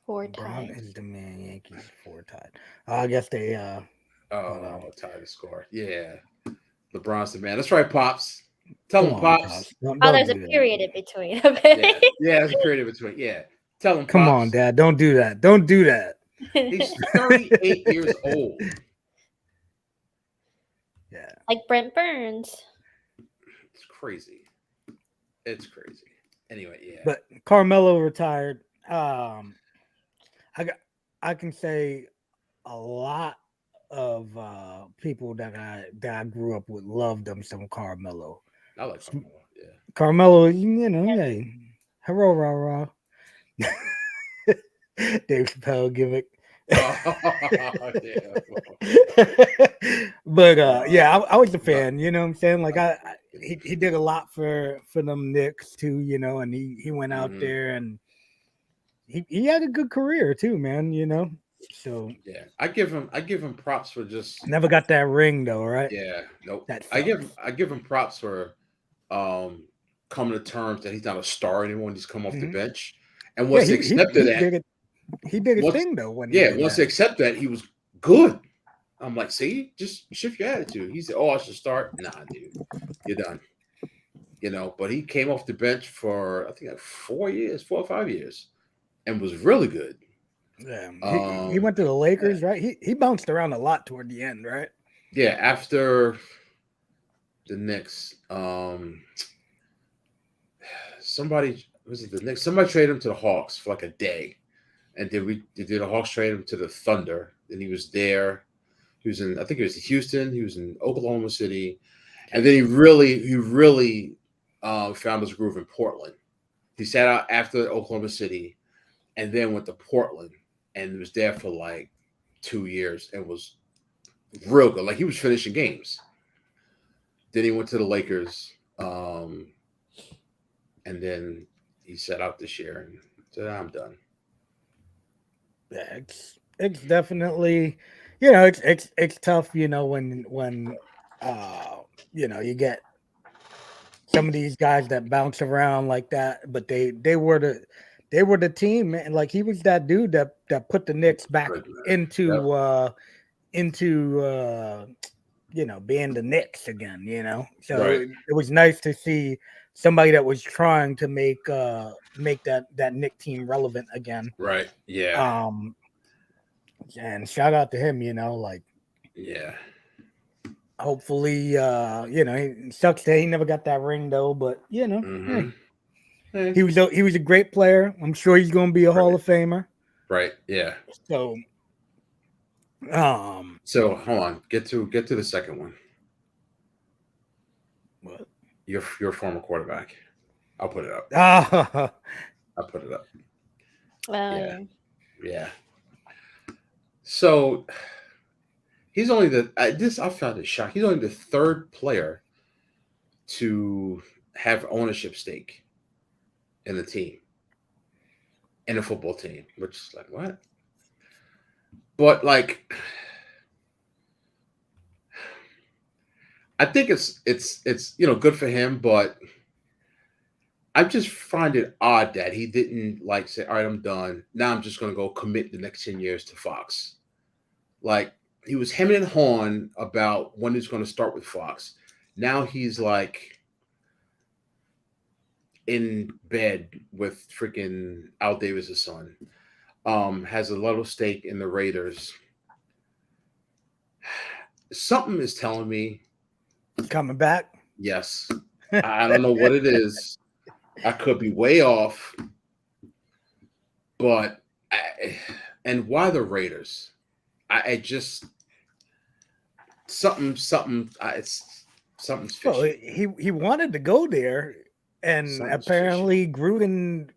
Four LeBron tied. is the man. Yankees 4 tied. I guess they tied the score. Yeah. LeBron's the man. That's right, Pops. Tell him, Pops. Don't there's a period in between. Okay. Yeah, there's a period in between. Yeah. Tell him, Come Pops. on, Dad. Don't do that. Don't do that. He's 38 years old. Yeah. Like Brent Burns. It's crazy. It's crazy. Anyway, yeah. But Carmelo retired. I can say a lot of people that I grew up with loved them some Carmelo. I like Carmelo, yeah. Carmelo, hey, hello, rah, rah. Dave Chappelle gimmick. But I was a fan, you know what I'm saying? Like he did a lot for them Knicks too, you know, and he went out there and he had a good career too, man, you know. So yeah, I give him props for just never got that ring though, right? Yeah, nope. I give him props for coming to terms that he's not a star anymore and he's come off the bench. And once he accepted that, he did his thing though. Once they accept that, he was good. I'm like, see, just shift your attitude. He said, "Oh, I should start." Nah, dude, you're done. You know, but he came off the bench for I think like 4 or 5 years, and was really good. Yeah, he went to the Lakers, right? He bounced around a lot toward the end, right? Yeah, after the Knicks, somebody traded him to the Hawks for like a day. And did the Hawks trade him to the Thunder? And he was there. He was in, I think it was Houston. He was in Oklahoma City, and then he really found his groove in Portland. He sat out after Oklahoma City, and then went to Portland, and was there for like 2 years, and was real good. Like he was finishing games. Then he went to the Lakers, and then he sat out this year and said, "I'm done." Yeah, it's definitely, you know, it's tough, you know, when you know, you get some of these guys that bounce around like that, but they were the team, man. Like he was that dude that put the Knicks back into you know, being the Knicks again, you know. So it was nice to see somebody that was trying to make that Knick team relevant again. Right. Yeah. And shout out to him, you know, like yeah. Hopefully, you know, it sucks that he never got that ring though, but you know, hey, Hey. He was a great player. I'm sure he's going to be a Hall of Famer. Right. Yeah. So, So hold on. Get to the second one. what? Your former quarterback. I'll put it up. I'll put it up. Yeah. Yeah. So he's only I found it shocking. He's only the third player to have ownership stake in the team, in a football team, which is like what? But like, I think it's good for him, but I just find it odd that he didn't like say, all right, I'm done. Now I'm just gonna go commit the next 10 years to Fox. Like he was hemming and hawing about when he's gonna start with Fox. Now he's like in bed with freaking Al Davis' son. Has a little stake in the Raiders. Something is telling me Coming back. yes. I don't know what it is. I could be way off, but and why the Raiders? I just something's fishy. Well, he wanted to go there, and Something's apparently Gruden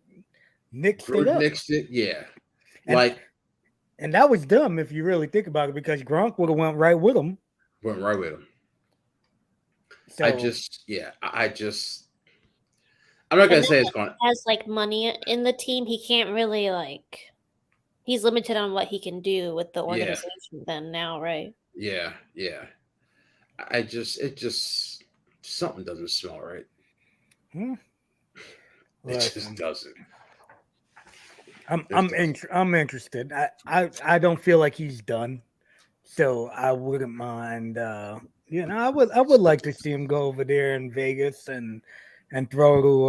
nixed it up. Nixed it, yeah. And, and that was dumb if you really think about it, because Gronk would have went right with him. Went right with him. So, I'm not gonna say it's going. Has like money in the team, he can't really like. He's limited on what he can do with the organization. Then now, right? Yeah. It just something doesn't smell right. It just doesn't. I'm interested. I don't feel like he's done, so I wouldn't mind. I would like to see him go over there in Vegas and throw to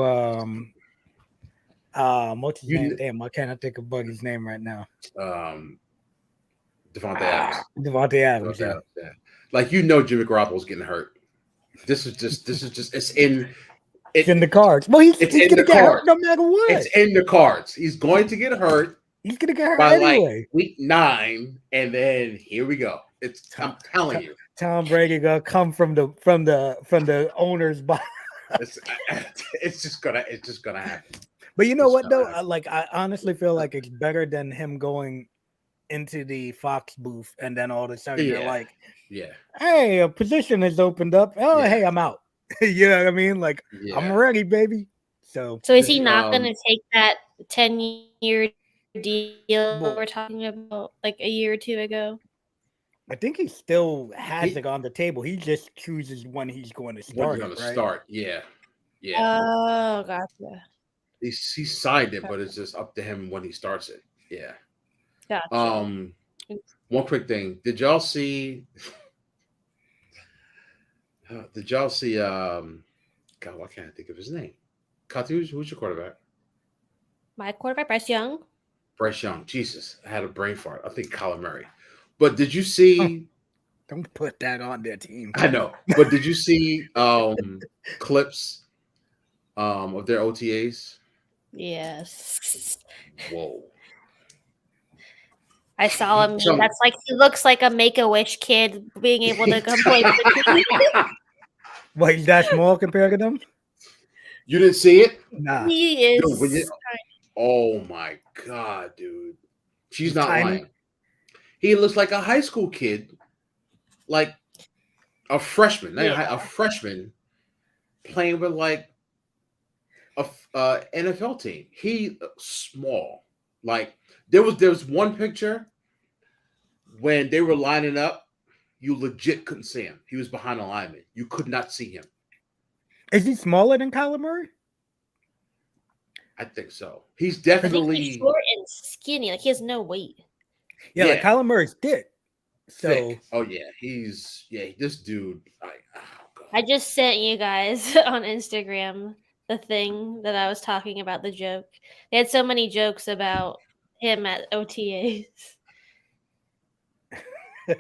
what's his name? Damn, I cannot think of Buggy's name right now. Devontae Adams. Devontae Adams. Yeah. Like Jimmy Garoppolo's getting hurt. This is just it's in the cards. Well, he's going to get hurt no matter what. It's in the cards. He's going to get hurt. He's going to get hurt by anyway. Like week 9, and then here we go. I'm telling you, Tom Brady gonna come from the owner's body. it's just gonna happen. But you know what though? I honestly feel like it's better than him going into the Fox booth and then all of a sudden you're like, hey, a position has opened up. Oh, hey, I'm out. You know what I mean? Like, I'm ready, baby. So is he not going to take that 10-year deal we're talking about like a year or two ago? I think he still has it on the table. He just chooses when he's going to start. Yeah. Oh, gotcha. He signed it, but it's just up to him when he starts it. Yeah. Gotcha. One quick thing. Did y'all see? God, why can't I think of his name? Katu, who's your quarterback? My quarterback, Bryce Young. Bryce Young. Jesus, I had a brain fart. I think Kyler Murray. But did you see? Don't put that on their team. I know, but did you see clips of their OTAs? Yes. Whoa. I saw him. That's like he looks like a Make-A-Wish kid being able to come play with the team. Well, he's that small compared to them? You didn't see it? Nah. He is. Oh my God, dude. She's not lying. He looks like a high school kid, like a freshman. A freshman playing with like a NFL team. He small. Like there was one picture when they were lining up, you legit couldn't see him. He was behind the lineman. You could not see him. Is he smaller than Kyler Murray? I think so. He's definitely he's short and skinny. Like he has no weight. Yeah, like Kyler Murray's thick. So thick. Oh yeah, this dude. I just sent you guys on Instagram the thing that I was talking about, the joke. They had so many jokes about him at OTAs. You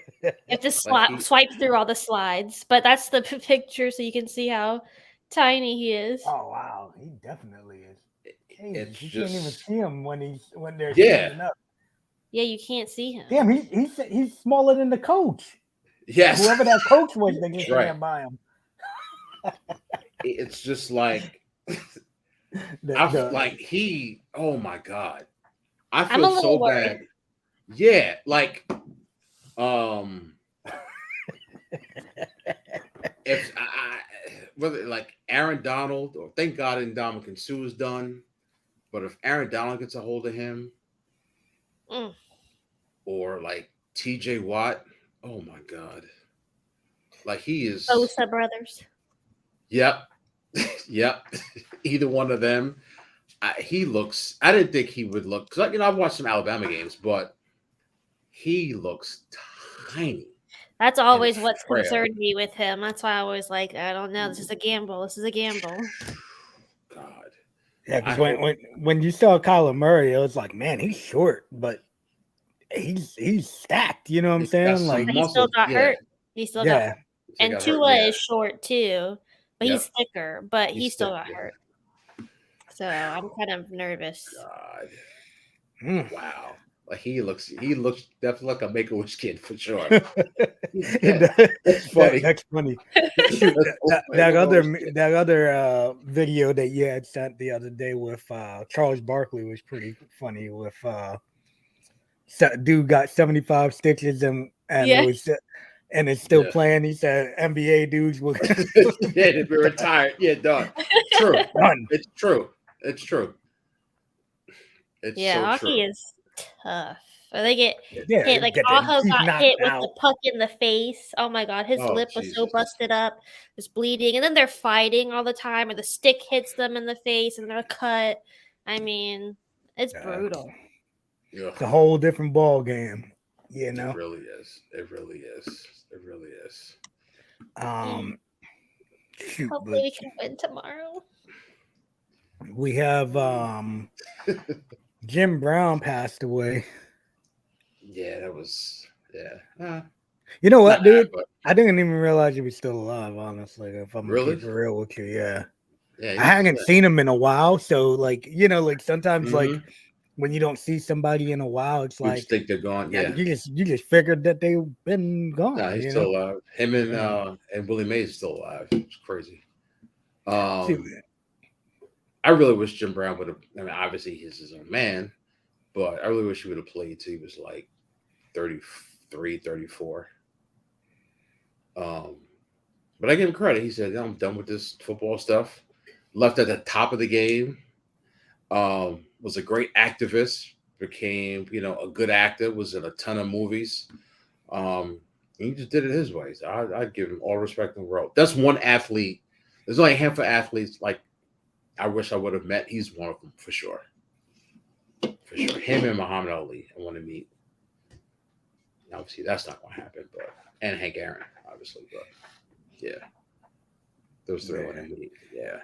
have to swipe through all the slides, but that's the picture so you can see how tiny he is. Oh wow, he definitely is. It's You can't even just see him when they're yeah, standing up. Yeah, you can't see him. Damn, he's smaller than the coach. yes, Whoever that coach was, they can Right. stand by him. it's just like he. Oh my god, I I'm a feel little so worried. bad. Yeah, like if whether like Aaron Donald or thank God Ndamukong Suh is done, but if Aaron Donald gets a hold of him, or like T.J. Watt, oh my god, like he is. Bosa brothers. Yep, yep. Either one of them. He looks. I didn't think he would look because I've watched some Alabama games, but he looks tiny. That's always what's frail. concerned me with him. That's why I was like, I don't know. This is a gamble. This is a gamble. God. Yeah, because when you saw Kyler Murray, it was like, man, he's short, but he's stacked. You know what I'm saying? Like he still got hurt. He still got hurt. And Tua is short too, but he's thicker. But he still got hurt. So I'm kind of nervous. God. Wow. Like he looks definitely like a Make-A-Wish kid for sure. That's funny. That's funny. That other video that you had sent the other day with Charles Barkley was pretty funny. With dude got 75 stitches and it was and it's still playing. He said NBA dudes will they'd be retired. Yeah, done. True. Done. It's true. It's true. It's hockey is tough. Or they get hit. Like get Aho got hit with out. the puck in the face. Oh my god, his lip was so busted up, was bleeding, and then they're fighting all the time, or the stick hits them in the face and they're cut. I mean, it's brutal. It's a whole different ball game. You know, it really is. It really is. It really is. Hopefully we can win tomorrow. We have Jim Brown passed away. Yeah, that was you know what, dude? I didn't even realize he was still alive. Honestly, if I'm really for real with you, yeah, I hadn't seen him in a while. So, like, you know, like sometimes, like when you don't see somebody in a while, it's you like just think they're gone. Yeah, you just figured that they've been gone. No, he's still alive. Him and Willie Mays still alive. It's crazy. I really wish Jim Brown would have. I mean, obviously he's his own man, but I really wish he would have played till he was like 33, 34. But I give him credit. He said, I'm done with this football stuff. Left at the top of the game. Was a great activist. Became, a good actor. Was in a ton of movies. He just did it his way. So I'd give him all respect in the world. That's one athlete. There's only a handful of athletes like I wish I would have met. He's one of them for sure. For sure. Him and Muhammad Ali, I want to meet. Obviously, that's not going to happen, and Hank Aaron, obviously, but yeah. Those three I want to meet. Yeah.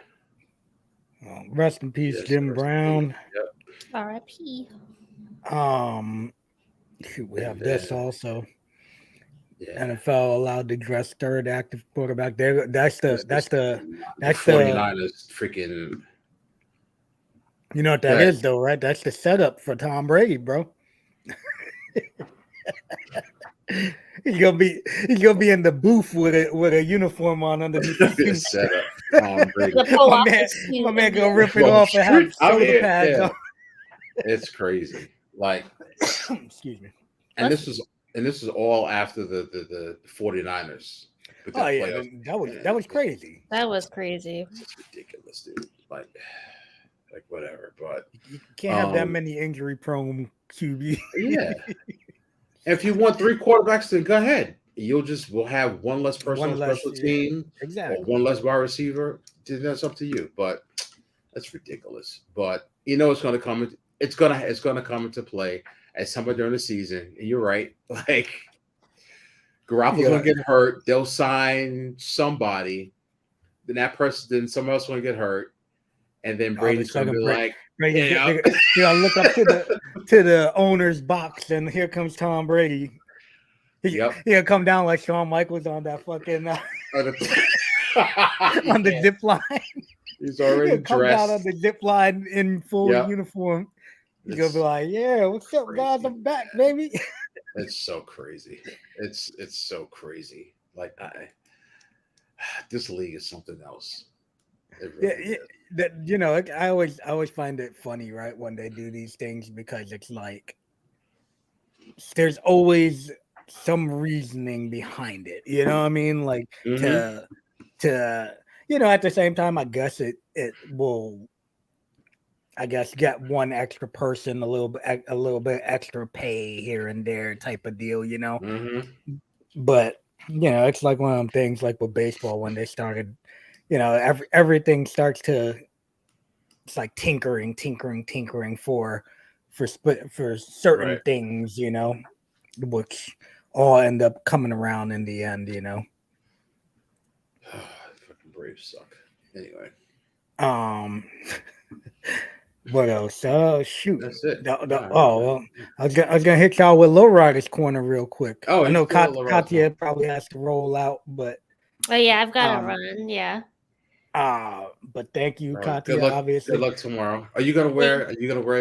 Rest in peace, Jim Brown. Yep. R.I.P. We have this also. Yeah. NFL allowed to dress third active quarterback. That's the 49ers freaking. You know what that is, though, right? That's the setup for Tom Brady, bro. He's gonna be in the booth with a uniform on underneath the setup. Tom Brady. My man gonna rip it off and have shoulder pads on. It's crazy. Like, excuse me. And this is all after the 49ers. Oh yeah, that was crazy. That was crazy. It's ridiculous, dude. Like whatever, but you can't have that many injury-prone QB. Yeah. If you want 3 quarterbacks, then go ahead. We'll have one less person on special team, exactly, or one less wide receiver. That's up to you. But that's ridiculous. But it's going to come. It's going to come into play at some point during the season. And you're right. Like Garoppolo's going to get hurt. They'll sign somebody. Then someone else going to get hurt. And then Brady's going to be like, look up to the owner's box, and here comes Tom Brady. He'll come down like Shawn Michaels on that fucking. on the zip line. He's already Come down on dressed. the zip line in full Yep. uniform. He's gonna It's be like, "Yeah, what's up, guys? crazy. I'm back, baby." It's so crazy. It's so crazy. Like this league is something else. It really Yeah, is. that I always find it funny, right, when they do these things because it's like there's always some reasoning behind it. You know what I mean? Like Mm-hmm. to at the same time, I guess it will. I guess get one extra person a little bit extra pay here and there type of deal, Mm-hmm. But it's like one of them things like with baseball when they started, everything starts to it's like tinkering for certain Right. things, which all end up coming around in the end, Fucking Braves suck. Anyway, Um, what else? Oh shoot! that's it. Well, I was gonna hit y'all with Lowrider's corner real quick. Oh, I you know feel the right Katya probably has to roll out, but Oh yeah, I've got to um, run. Yeah. but thank you, All right. Good Katya. luck. Good Obviously, luck tomorrow. Are you gonna wear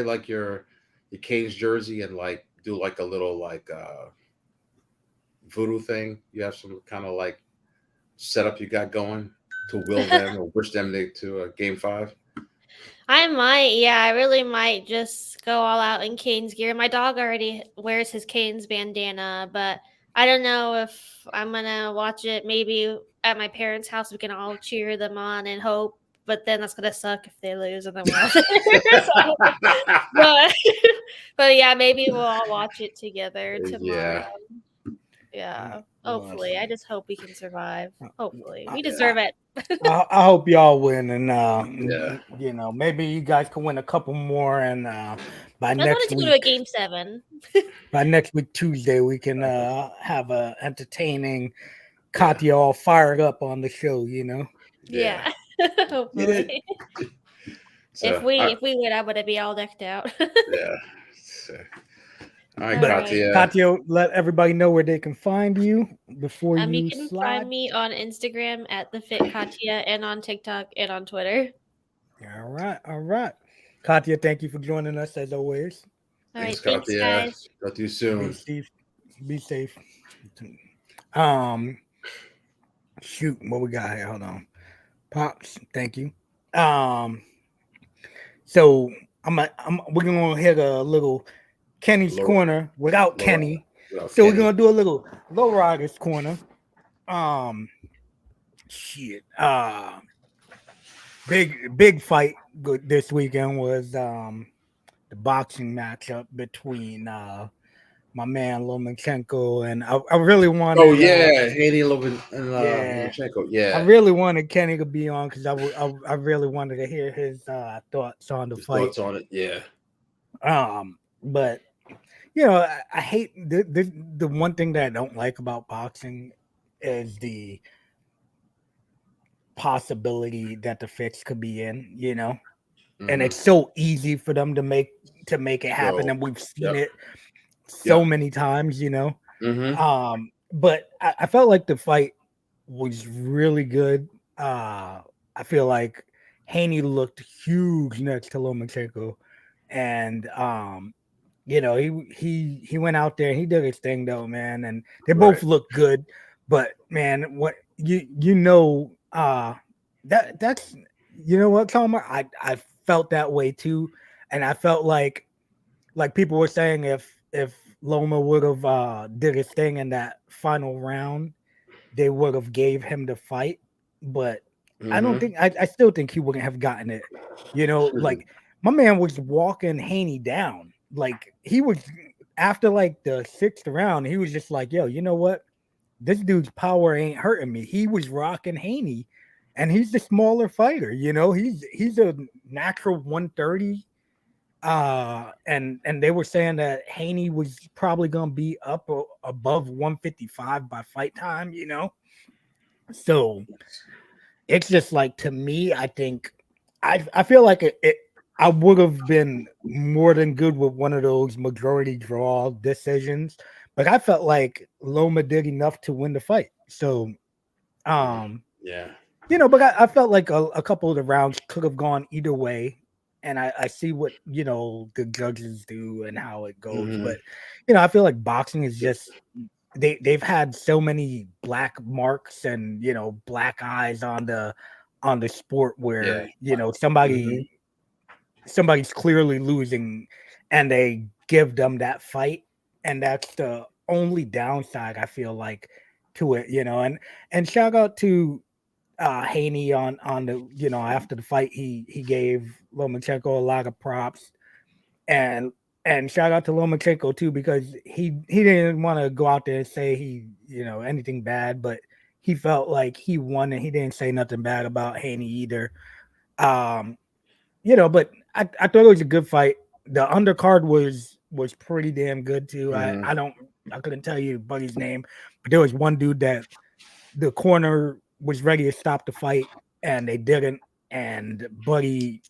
like your Canes jersey and like do like a little like voodoo thing? You have some kind of like setup you got going to will them or wish them to game 5? I might, yeah, I really might just go all out in Canes gear. My dog already wears his Canes bandana, but I don't know if I'm gonna watch it. Maybe at my parents' house, we can all cheer them on and hope. But then that's gonna suck if they lose, and then we're all there. So, but, but yeah, maybe we'll all watch it together tomorrow. Yeah. Yeah, well, hopefully. I just hope we can survive. Hopefully, we Yeah. deserve it. I hope y'all win, and Yeah. maybe you guys can win a couple more, and by I wanted next to go to a week, game 7. Tuesday, we can have a entertaining Yeah. Katya all fired up on the show. Yeah, Yeah. hopefully. So, If we win, I'm gonna be all decked out. yeah. So, all right, All But right. Katya, let everybody know where they can find you before You you can slide. find me on Instagram at the Fit Katya and on TikTok and on Twitter. All right. Katya, thank you for joining us as always. All Thanks, right, thanks, Katya. guys. Talk to you Be soon. safe. Be safe. Shoot, what we got here? Hold on. Pops, thank you. So we're gonna hit a little Kenny's Low, corner without low, Kenny. well, So we're Kenny. gonna do a little low riders corner. Shit. Big fight good this weekend was the boxing matchup between my man Lomachenko and I really wanted Oh yeah, Haney Lovin and yeah Lomachenko. I Yeah, really wanted Kenny to be on because I really wanted to hear his thoughts on the his fight. thoughts on it. Yeah, But I hate the one thing that I don't like about boxing is the possibility that the fix could be in, and it's so easy for them to make it happen, and we've seen it so many times, Mm-hmm. But I felt like the fight was really good. I feel like Haney looked huge next to Lomachenko, and he went out there, he did his thing though, man, and they both looked good. But man, what that's what, Tomer, I felt that way too, and I felt like people were saying if Loma would have did his thing in that final round, they would have gave him the fight, but I don't think I still think he wouldn't have gotten it. Like my man was walking Haney down. Like he was after like the 6th round, he was just like, yo, you know what? This dude's power ain't hurting me. He was rocking Haney, and he's the smaller fighter, he's a natural 130. And they were saying that Haney was probably gonna be up above 155 by fight time, So it's just like, to me, I think I feel like I would have been more than good with one of those majority draw decisions, but I felt like Loma did enough to win the fight. So yeah, but I felt like a couple of the rounds could have gone either way. And I see what, the judges do and how it goes. Mhm. But, I feel like boxing is just, they've had so many black marks and, black eyes on the sport where, Mhm. somebody's clearly losing and they give them that fight. And that's the only downside I feel like to it, and shout out to Haney on the after the fight he gave Lomachenko a lot of props and shout out to Lomachenko too because he didn't want to go out there and say he anything bad, but he felt like he won and he didn't say nothing bad about Haney either. um but I thought it was a good fight. The undercard was pretty damn good too. Mhm. I couldn't tell you Buddy's name, but there was one dude that the corner was ready to stop the fight and they didn't, and Buddy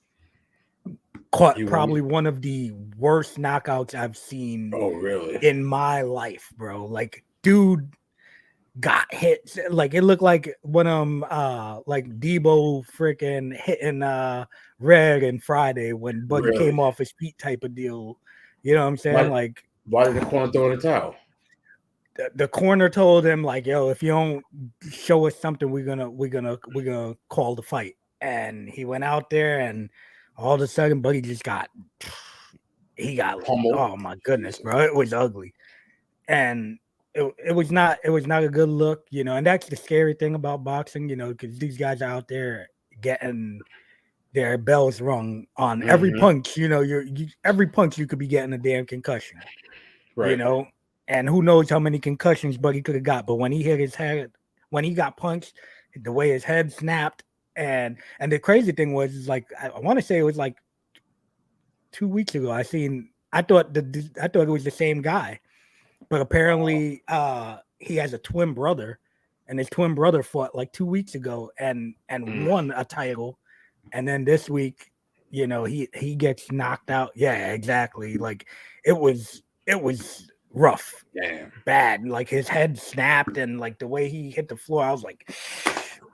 caught You probably won. one of the worst knockouts I've seen Oh, really? in my life, bro. Like, dude got hit. Like, it looked like one of them, like Debo freaking hitting Red and Friday when Buddy Really? came off his feet type of deal. You know what I'm saying? Why, Like, why did the corner throw in the towel? the corner told him like, yo, if you don't show us something, we're gonna call the fight. And he went out there and all of a sudden Buddy just got Pummeled. oh my goodness, bro. It was ugly. And it was not a good look, and that's the scary thing about boxing, because these guys are out there getting their bells rung on every Mhm. punch. Every punch you could be getting a damn concussion. Right. And who knows how many concussions Buddy could have got. But when he hit his head, when he got punched, the way his head snapped, and the crazy thing was, is like, I want to say it was like 2 weeks ago. I thought it was the same guy, but apparently he has a twin brother, and his twin brother fought like 2 weeks ago and won a title, and then this week, he gets knocked out. Yeah, exactly. Like it was rough. Damn. Bad. Like his head snapped and like the way he hit the floor, I was like,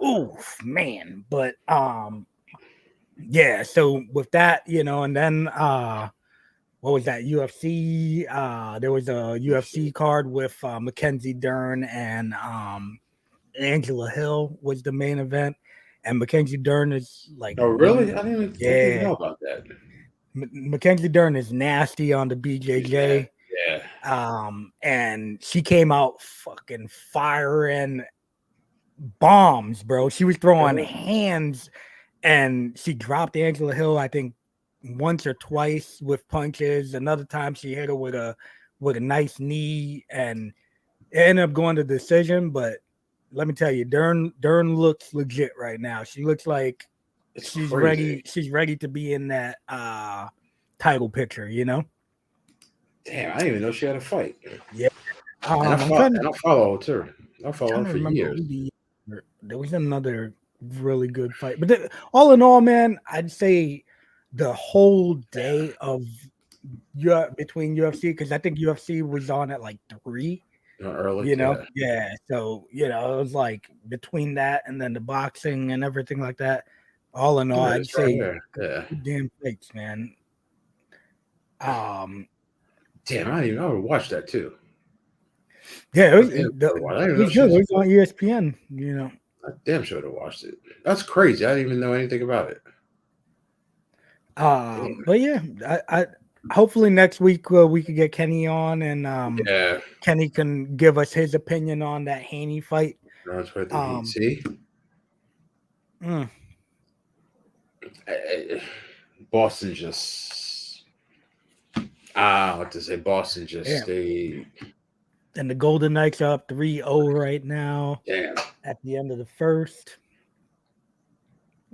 oof, man. But yeah, so with that, and then what was that? UFC. There was a UFC card with Mackenzie Dern and Angela Hill was the main event. And Mackenzie Dern is like, Oh, really? I didn't even know about that. Mackenzie Dern is nasty on the BJJ. Yeah. And she came out fucking firing bombs, bro. She was throwing hands, and she dropped Angela Hill, I think, once or twice with punches. Another time she hit her with a nice knee, and it ended up going to decision. But let me tell you, Dern looks legit right now. She looks like she's ready. She's ready to be in that title picture, Damn, I didn't even know she had a fight. Yeah. And I follow her too. I follow her for years. There was another really good fight. But all in all, man, I'd say the whole day of between UFC, because I think UFC was on at like 3. Early, yeah. So it was like between that and then the boxing and everything like that. All in all, I'd say good damn fights, man. Damn, I would watch that too. Yeah, it was good. It was on ESPN, I damn sure to watch it. That's crazy. I didn't even know anything about it. But yeah, I hopefully next week we could get Kenny on and Kenny can give us his opinion on that Haney fight. That's what the see. Boston just what to say? Boston just stayed. And the Golden Knights are up 3-0 right now. Damn. At the end of the first.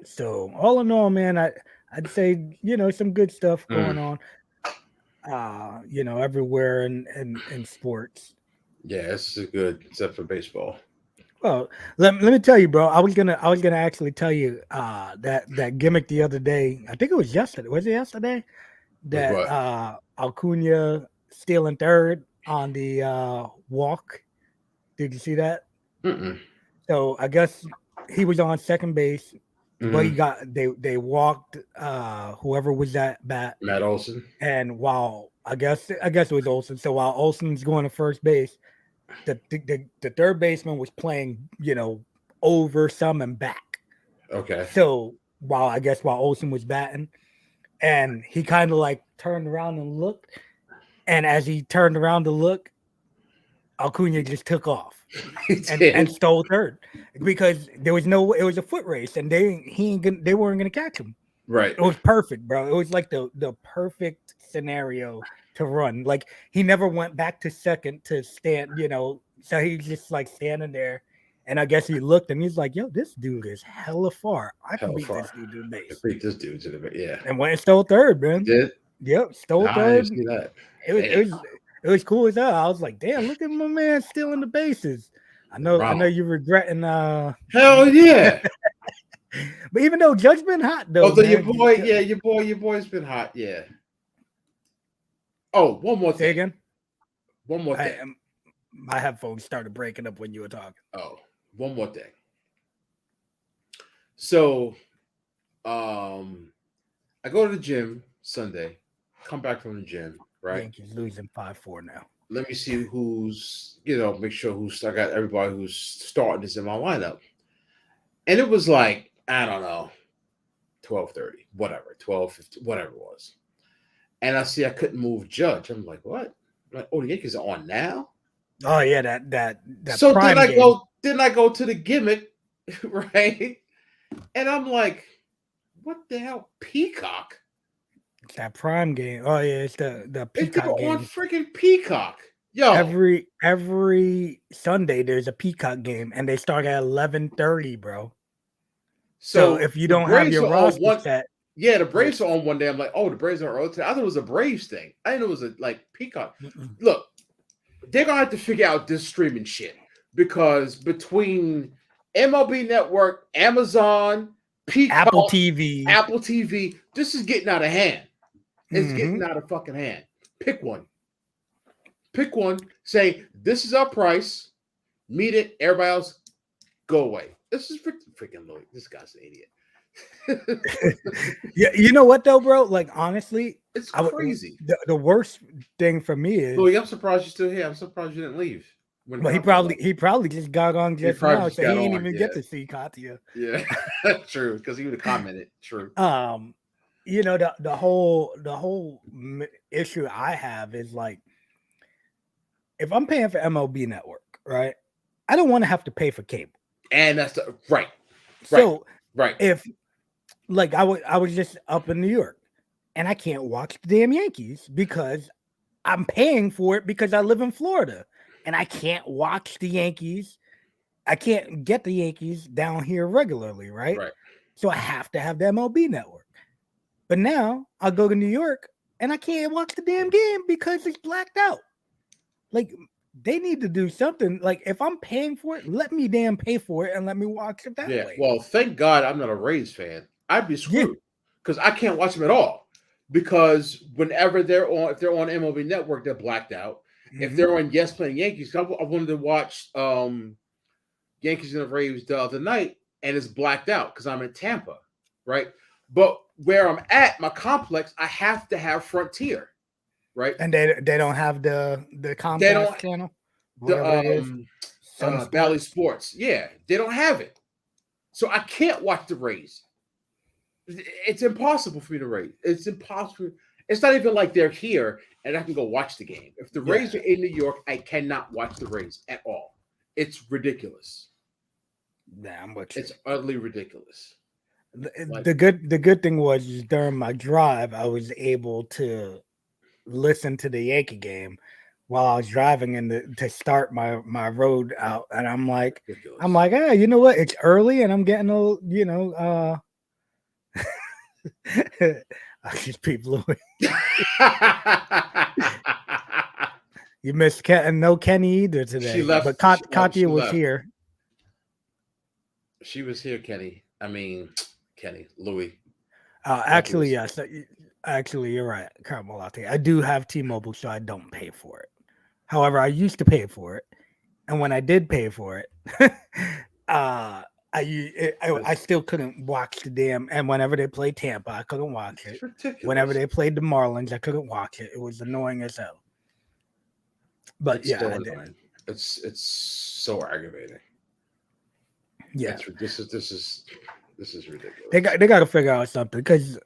So all in all, man, I'd say some good stuff going on. Everywhere in sports. Yeah, this is good, except for baseball. Well, let me tell you, bro. I was gonna actually tell you that gimmick the other day. I think it was yesterday. Was it yesterday? That Acuna stealing third on the walk. Did you see that? Mm-mm. So I guess he was on second base, but he Mhm. got they walked whoever was at bat, Matt Olson. and while I guess it was Olsen. So while Olsen's going to first base, the third baseman was playing, over some and back. Okay. So while Olsen was batting, and he kind of like turned around and looked, and as he turned around to look, Acuna just took off He and did. stole third because it was a foot race, and they weren't gonna catch him. Right. It was perfect, bro. It was like the perfect scenario to run. Like he never went back to second to stand, so he's just like standing there. And I guess he looked and he's like, yo, this dude is hella far. I can Hell beat far. this dude to the base. Beat this dude to the yeah. And went and stole third, man. Did? Yep, stole I third. didn't see that. It was cool as hell. I was like, damn, look at my man stealing the bases. I know you're regretting Hell yeah. but even though Judge been hot though. Although man, your boy's been hot, yeah. Oh, one more thing. Say again. One more thing. My headphones started breaking up when you were talking. Oh, one more thing. So, I go to the gym Sunday, come back from the gym, right? Yankees losing 5-4 now. Let me see who's, make sure I got everybody who's starting this in my lineup. And it was like, I don't know, 12:30, whatever, 12:50, whatever it was. And I see I couldn't move Judge. I'm like, what? I'm like, oh, the Yankees are on now? Oh yeah, that so prime then I go to the gimmick, right? And I'm like, what the hell? Peacock? It's that prime game. Oh yeah, it's the Peacock game. On freaking Peacock. Yo. Every Sunday there's a Peacock game and they start at 11:30, bro. So if you don't have your roster set. Yeah, the Braves are on one day. I'm like, oh, the Braves are early today. I thought it was a Braves thing. I didn't know it was a Peacock. Look, they're gonna have to figure out this streaming shit because between MLB Network, Amazon, Peacock, Apple TV, this is getting out of hand. It's getting out of fucking hand. Pick one. Say this is our price. Meet it. Everybody else, go away. This is freaking Louis. This guy's an idiot. Yeah, you know what though, bro? Like honestly, it's crazy. The worst thing for me is, Louis, I'm surprised you're still here. I'm surprised you didn't leave. Well, he probably just got on just now, so he didn't even get to see Katya. Yeah, true, because he would have commented. True. The whole issue I have is like, if I'm paying for MLB Network, right? I don't want to have to pay for cable. And that's right. So right. If like I was just up in New York and I can't watch the damn Yankees because I'm paying for it because I live in Florida and I can't watch the Yankees. I can't get the Yankees down here regularly, right? Right. So I have to have the MLB Network. But now I'll go to New York and I can't watch the damn game because it's blacked out. Like, they need to do something. Like, if I'm paying for it, let me damn pay for it and let me watch it that way. Well, thank God I'm not a Rays fan. I'd be screwed because I can't watch them at all. Because whenever if they're on MLB Network, they're blacked out. Mm-hmm. If they're on Yes Playing Yankees, I wanted to watch Yankees and the Braves the other night, and it's blacked out because I'm in Tampa, right? But where I'm at, my complex, I have to have Frontier. Right, and they don't have the Comcast channel, the Bally Sports. Yeah, they don't have it, so I can't watch the Rays. It's impossible for me to raise. It's impossible. It's not even like they're here and I can go watch the game. If the Rays are in New York, I cannot watch the Rays at all. It's ridiculous. Damn, it's utterly ridiculous. The good thing was during my drive, I was able to listen to the Yankee game while I was driving to start my road out, and I'm like, hey, you know what? It's early, and I'm getting I just peep Louis. You missed no Kenny either today. She left, but Katya was here. She was here, Kenny. I mean, Kenny, Louis. Actually, yes. Actually, you're right, Carmelati. I do have T-Mobile, so I don't pay for it. However, I used to pay for it, and when I did pay for it, I I still couldn't watch the damn. And whenever they played Tampa, I couldn't watch it. It's ridiculous. Whenever they played the Marlins, I couldn't watch it. It was annoying as hell. But it's yeah, so annoying. It's so aggravating. Yeah, this is ridiculous. They got to figure out something because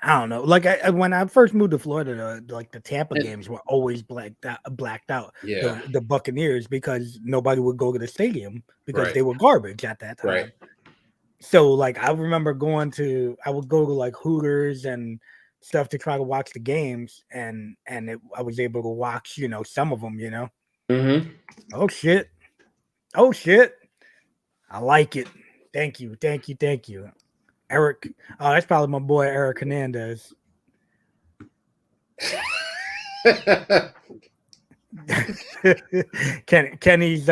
I don't know. Like when I first moved to Florida, like the Tampa games were always blacked out. Yeah, The Buccaneers, because nobody would go to the stadium because Right. they were garbage at that time. Right. So like I remember I would go to like Hooters and stuff to try to watch the games, and I was able to watch, some of them, Mm-hmm. Oh shit. I like it. Thank you. Eric. Oh, that's probably my boy Eric Hernandez. Kenny's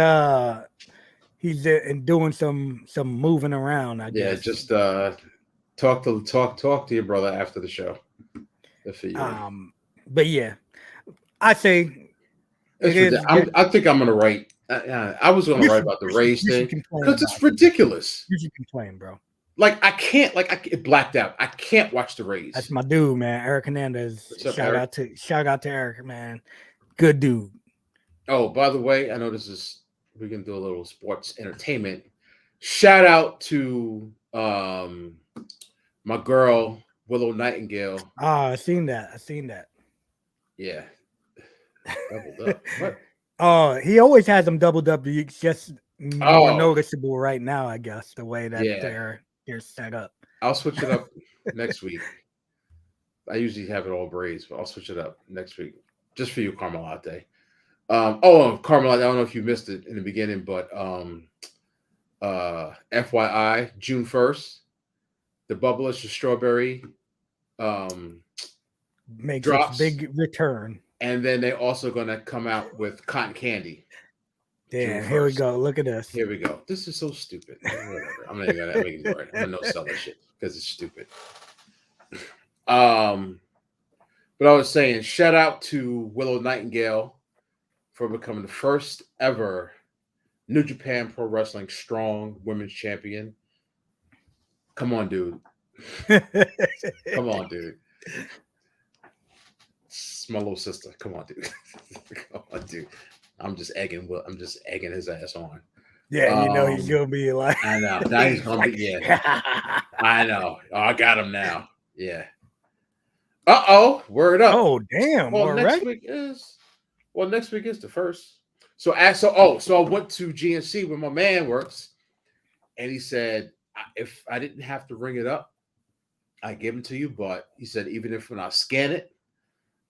he's doing some moving around, I guess. Just talk to your brother after the show. But yeah, I say I think I'm gonna write. I was gonna write about the Rays thing because it's ridiculous. You should complain, bro. Like I can't. Like I get blacked out. I can't watch the Rays. That's my dude, man. Eric Hernandez. What's up, Eric? Shout out to Eric, man. Good dude. Oh, by the way, I know we can do a little sports entertainment. Shout out to my girl Willow Nightingale. I seen that. Yeah. Doubled up. What? Oh, he always has them doubled up. It's just more noticeable right now, I guess, the way that they're set up. I'll switch it up next week. I usually have it all braids, but I'll switch it up next week just for you, Caramel Latte. Caramel, I don't know if you missed it in the beginning, but FYI, June 1st, the Bubblicious Strawberry makes drops, its big return. And then they're also going to come out with cotton candy. Damn, here we go. Look at this. Here we go. This is so stupid. Whatever. I'm not even going to ignore it. I'm going to no sell that shit because it's stupid. But I was saying, shout out to Willow Nightingale for becoming the first ever New Japan Pro Wrestling Strong Women's Champion. Come on, dude. Come on, dude. It's my little sister. Come on, dude. Come on, dude. I'm just egging his ass on. Yeah, he's gonna be like. I know. Now he's gonna be. Yeah. I know. Oh, I got him now. Yeah. Word up. Oh, damn. Well, next week is the first. So I went to GNC where my man works, and he said if I didn't have to ring it up, I give them to you. But he said even if when I scan it,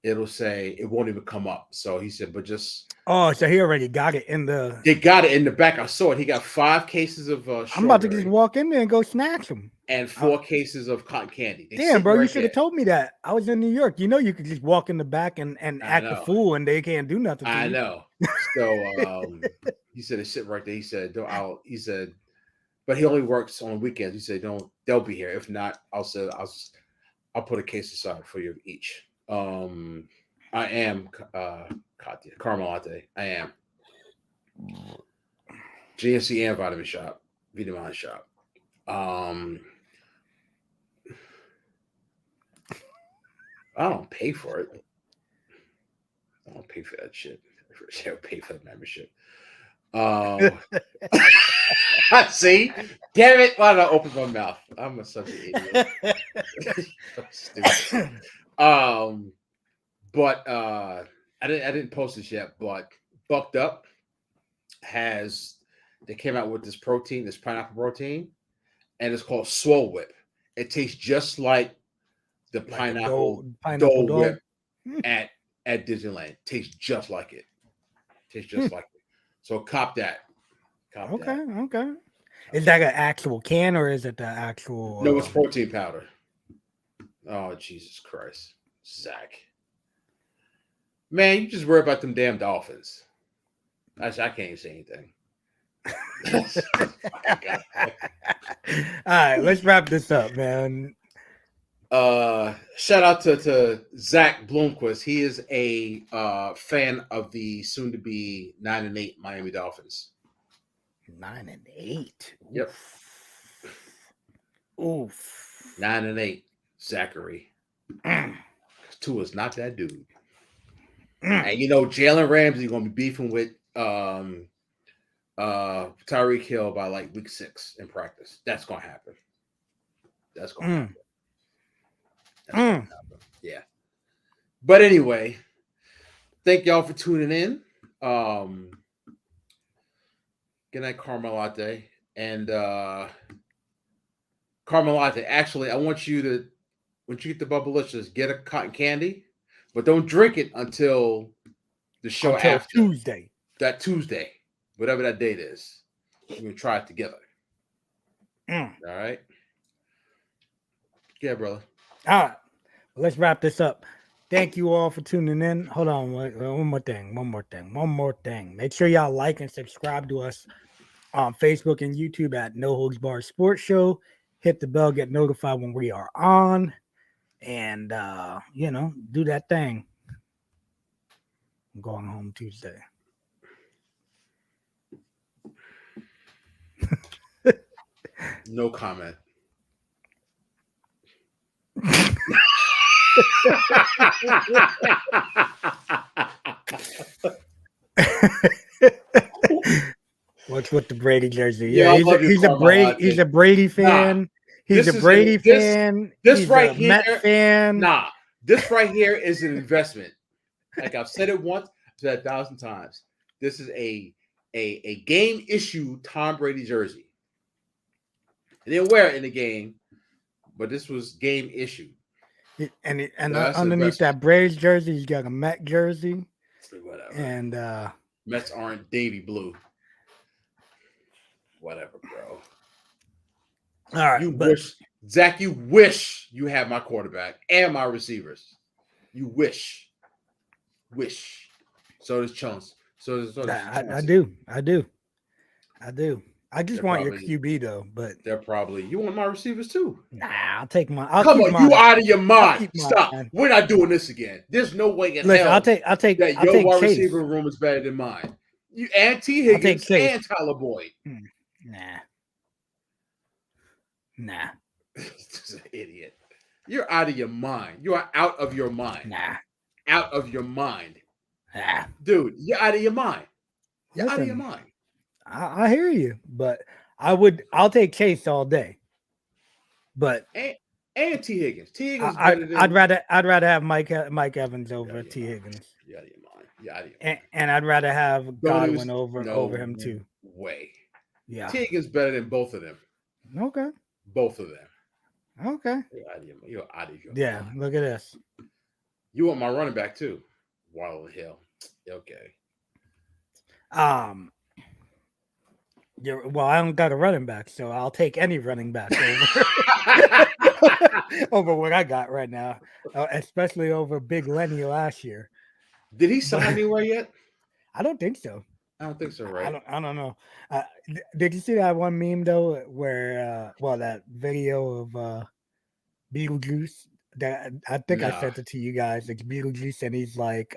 it'll say it won't even come up. So he said, but just so he already got it in the. They got it in the back. I saw it. He got 5 cases of. I'm about to just walk in there and go snatch them. And 4 cases of cotton candy. Damn, bro, you should have told me that. I was in New York. You could just walk in the back and act a fool, and they can't do nothing. I know. So he said it's sitting right there. He said, but he only works on weekends. He said, they'll be here. If not, I'll put a case aside for you each. I am Katya, Caramel Latte. I am GNC and Vitamin Shop, Vitamin Shop. I don't pay for it. I don't pay for that shit. I don't pay for the membership. See? Damn it. Why did I open my mouth? I'm such an idiot. Stupid. But I didn't post this yet, but Bucked Up they came out with this pineapple protein, and it's called Swole Whip. It tastes just like the pineapple Dole Whip at Disneyland. Tastes just like it. So cop that. Okay. Is that an actual can or is it the actual? No, it's protein powder. Oh, Jesus Christ. Zach. Man, you just worry about them damn Dolphins. I can't even say anything. All right, let's wrap this up, man. Shout out to Zach Bloomquist. He is a fan of the soon-to-be 9-8 Miami Dolphins. 9-8. Yep. Oof. 9-8. Zachary. Mm. Tua's not that dude. Mm. And Jalen Ramsey gonna be beefing with Tyreek Hill by like week 6 in practice. That's gonna happen. That's gonna happen. That's gonna happen. Yeah. But anyway, thank y'all for tuning in. Good night, Caramel Latte. And Caramel Latte, actually, I want you to, once you get the Bubblicious, get a cotton candy, but don't drink it until the show after. Tuesday. That Tuesday, whatever that date is. We're going to try it together. All right? Yeah, brother. All right. Well, let's wrap this up. Thank you all for tuning in. Hold on. One more thing. Make sure y'all like and subscribe to us on Facebook and YouTube at No Holds Bar Sports Show. Hit the bell, get notified when we are on. And, do that thing. I'm going home Tuesday. No comment. What's with the Brady jersey? Yeah, he's a Brady fan. He's a Brady fan. This he's right a here, Met fan. Nah, this right here is an investment. Like I've said it once, I've said 1,000 times. This is a game issue Tom Brady jersey. He didn't wear it in the game, but this was game issue. And underneath that Braves jersey, he's got a Met jersey. Whatever. And Mets aren't navy blue. Whatever, bro. All right, Zach, you wish you had my quarterback and my receivers. You wish. So does Chance. I do. I just want your QB though, but you want my receivers too. Nah, I'll take mine. You out of your mind. Stop. We're not doing this again. There's no way in hell I'll take your wide Chase. receiver room is better than mine. You and T. Higgins and Tyler Boyd. Nah. This is an idiot. You're out of your mind. You are out of your mind. Nah. Out of your mind. Nah. Dude, you're out of your mind. You're out of your mind. I hear you, but I'll take Chase all day. But and T. Higgins. T. Higgins I'd rather have Mike Evans over T. Higgins. You're out of your mind. You're out of your mind. And I'd rather have Godwin over him too. Way. Yeah. T. Higgins better than both of them. Okay. Both of them. Okay. You're out of your mind. Look at this. You want my running back too. Waddle Hill. Okay. Well, I don't got a running back, so I'll take any running back over what I got right now, especially over Big Lenny last year. Did he sign anywhere yet? I don't think so. I don't think so, right? I don't know. Did you see that one meme though, where that video of Beetlejuice that I think I sent it to you guys? It's Beetlejuice, and he's like,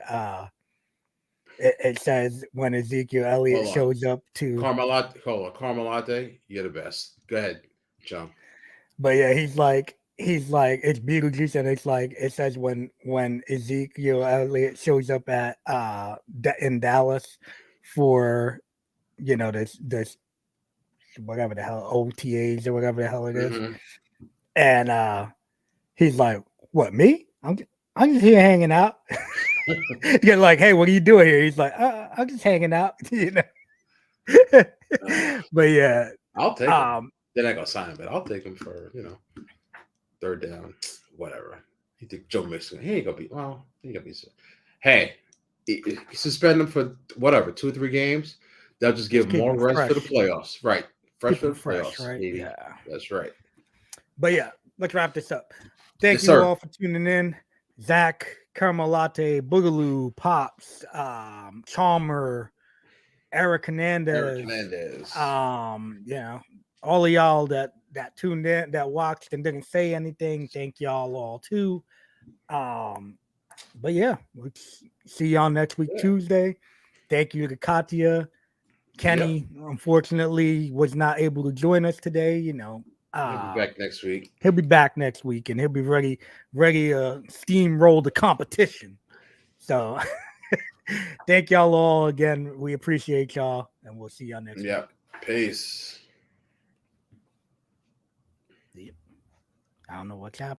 it says when Ezekiel Elliott shows up to Carmelate, you're the best. Go ahead, John. But yeah, he's like it's Beetlejuice, and it's like it says when Ezekiel Elliott shows up at in Dallas for this whatever the hell OTAs or whatever the hell it is, and he's like, "What, me? I'm just here hanging out." You're like, "Hey, what are you doing here?" He's like, "I'm just hanging out," But yeah, I'll take him. They're not gonna sign him, but I'll take him for third down, whatever. You think Joe Mixon? He ain't gonna be. Well, he ain't gonna be. Hey, suspend him for whatever 2 or 3 games. They'll just give more rest for the playoffs, right? Fresh for the playoffs, right? Baby. Yeah, that's right. But yeah, let's wrap this up. Thank you all for tuning in. Zach, Caramel Latte, Boogaloo, Pops, Chalmer, Eric Hernandez. All of y'all that tuned in, that watched and didn't say anything, thank y'all all too. But yeah, we'll see y'all next week Tuesday. Thank you to Katya, Kenny, unfortunately, was not able to join us today. You know, He'll be back next week. He'll be back next week, and he'll be ready to steamroll the competition. So, thank y'all all again. We appreciate y'all, and we'll see y'all next week. Yeah, peace. I don't know what's happening.